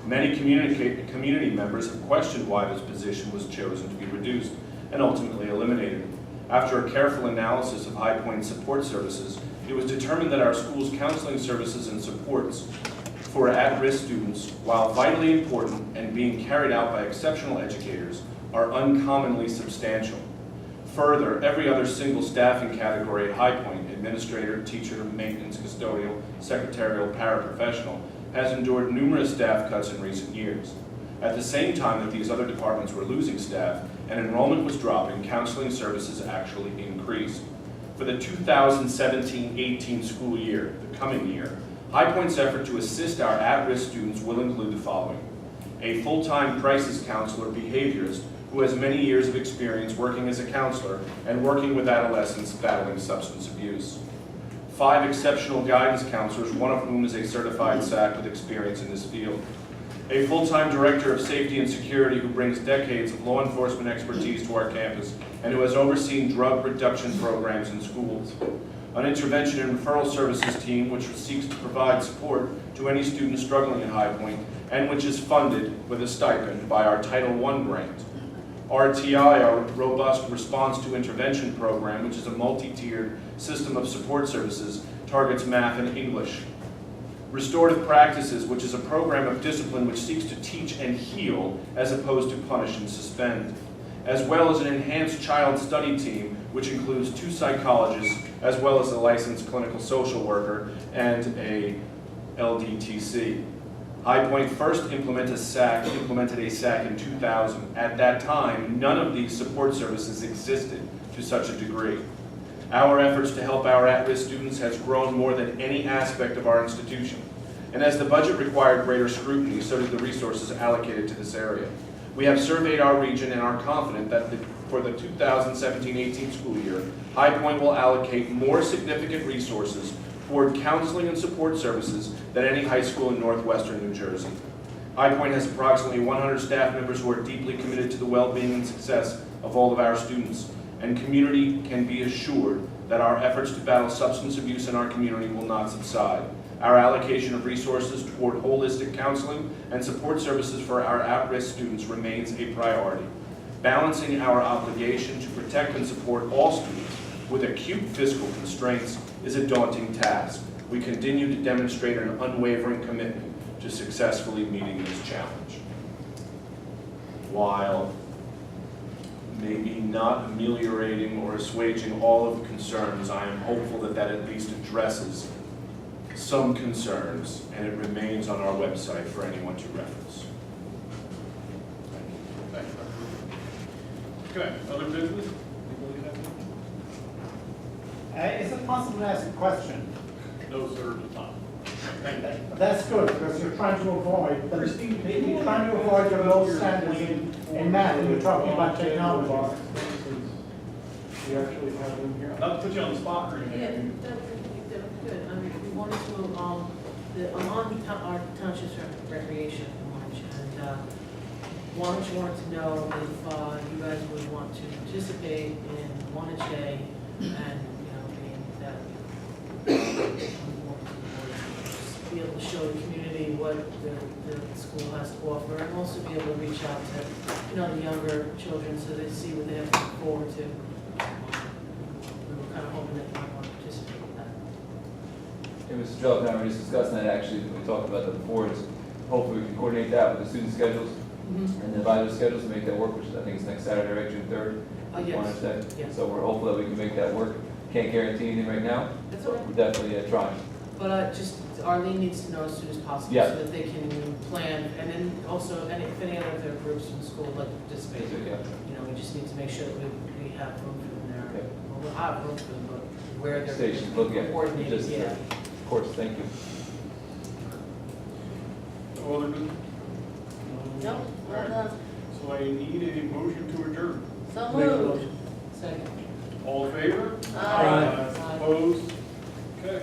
Many community members have questioned why this position was chosen to be reduced and ultimately eliminated. After a careful analysis of High Point support services, it was determined that our school's counseling services and supports for at-risk students, while vitally important and being carried out by exceptional educators, are uncommonly substantial. Further, every other single staffing category at High Point, administrator, teacher, maintenance, custodial, secretarial, paraprofessional, has endured numerous staff cuts in recent years. At the same time that these other departments were losing staff and enrollment was dropping, counseling services actually increased. For the 2017-18 school year, the coming year, High Point's effort to assist our at-risk students will include the following: a full-time crisis counselor behaviorist who has many years of experience working as a counselor and working with adolescents battling substance abuse. 5 exceptional guidance counselors, one of whom is a certified SAC with experience in this field. A full-time director of safety and security who brings decades of law enforcement expertise to our campus and who has overseen drug reduction programs in schools. An intervention and referral services team which seeks to provide support to any student struggling at High Point and which is funded with a stipend by our Title I grant. RTI, our Robust Response to Intervention program, which is a multi-tiered system of support services, targets math and English. Restorative Practices, which is a program of discipline which seeks to teach and heal as opposed to punish and suspend. As well as an enhanced child study team, which includes 2 psychologists, as well as a licensed clinical social worker and a LDTC. High Point first implemented a SAC in 2000. At that time, none of these support services existed to such a degree. Our efforts to help our at-risk students has grown more than any aspect of our institution. And as the budget required greater scrutiny, so did the resources allocated to this area. We have surveyed our region and are confident that for the 2017-18 school year, High Point will allocate more significant resources toward counseling and support services than any high school in northwestern New Jersey. High Point has approximately 100 staff members who are deeply committed to the well-being and success of all of our students, and community can be assured that our efforts to battle substance abuse in our community will not subside. Our allocation of resources toward holistic counseling and support services for our at-risk students remains a priority. Balancing our obligation to protect and support all students with acute fiscal constraints is a daunting task. We continue to demonstrate an unwavering commitment to successfully meeting this challenge. While maybe not ameliorating or assuaging all of the concerns, I am hopeful that that at least addresses some concerns, and it remains on our website for anyone to reference. Thank you. Okay, other business? Anybody have any? Is it possible to ask a question? No, sir, it's not. Thank you. That's good, because you're trying to avoid, you're trying to avoid your low standards in math, and you're talking about technology. We actually have them here. Not to put you on the spot or anything. Yeah, that's good. I mean, we wanted to, I'm on our township's recreation launch, and wanted to know if you guys would want to participate in launch day, and, being that be able to show the community what the school has to offer, and also be able to reach out to, the younger children so they see what they have to look forward to. We were kind of hoping that you might want to participate in that. Hey, Mr. Joe, now we're just discussing that actually, we talked about that before, is hopefully we can coordinate that with the student schedules and the advisor schedules to make that work, which I think is next Saturday, right, June 3rd? Yes. Yes. So we're hopeful that we can make that work. Can't guarantee anything right now, That's all right. we're definitely trying. But just, Arlene needs to know as soon as possible Yeah. so that they can plan, and then also, if any other of their groups in school would like to participate, Yeah. we just need to make sure that we have room for them there. Okay. Well, we'll have room for them, but where they're Station, look at, coordinated, just, yeah. of course, thank you. No other business? Nope, All right. So I need a motion to adjourn. So Make a moved. motion. Second. All in favor? Aye. Opposed? Okay.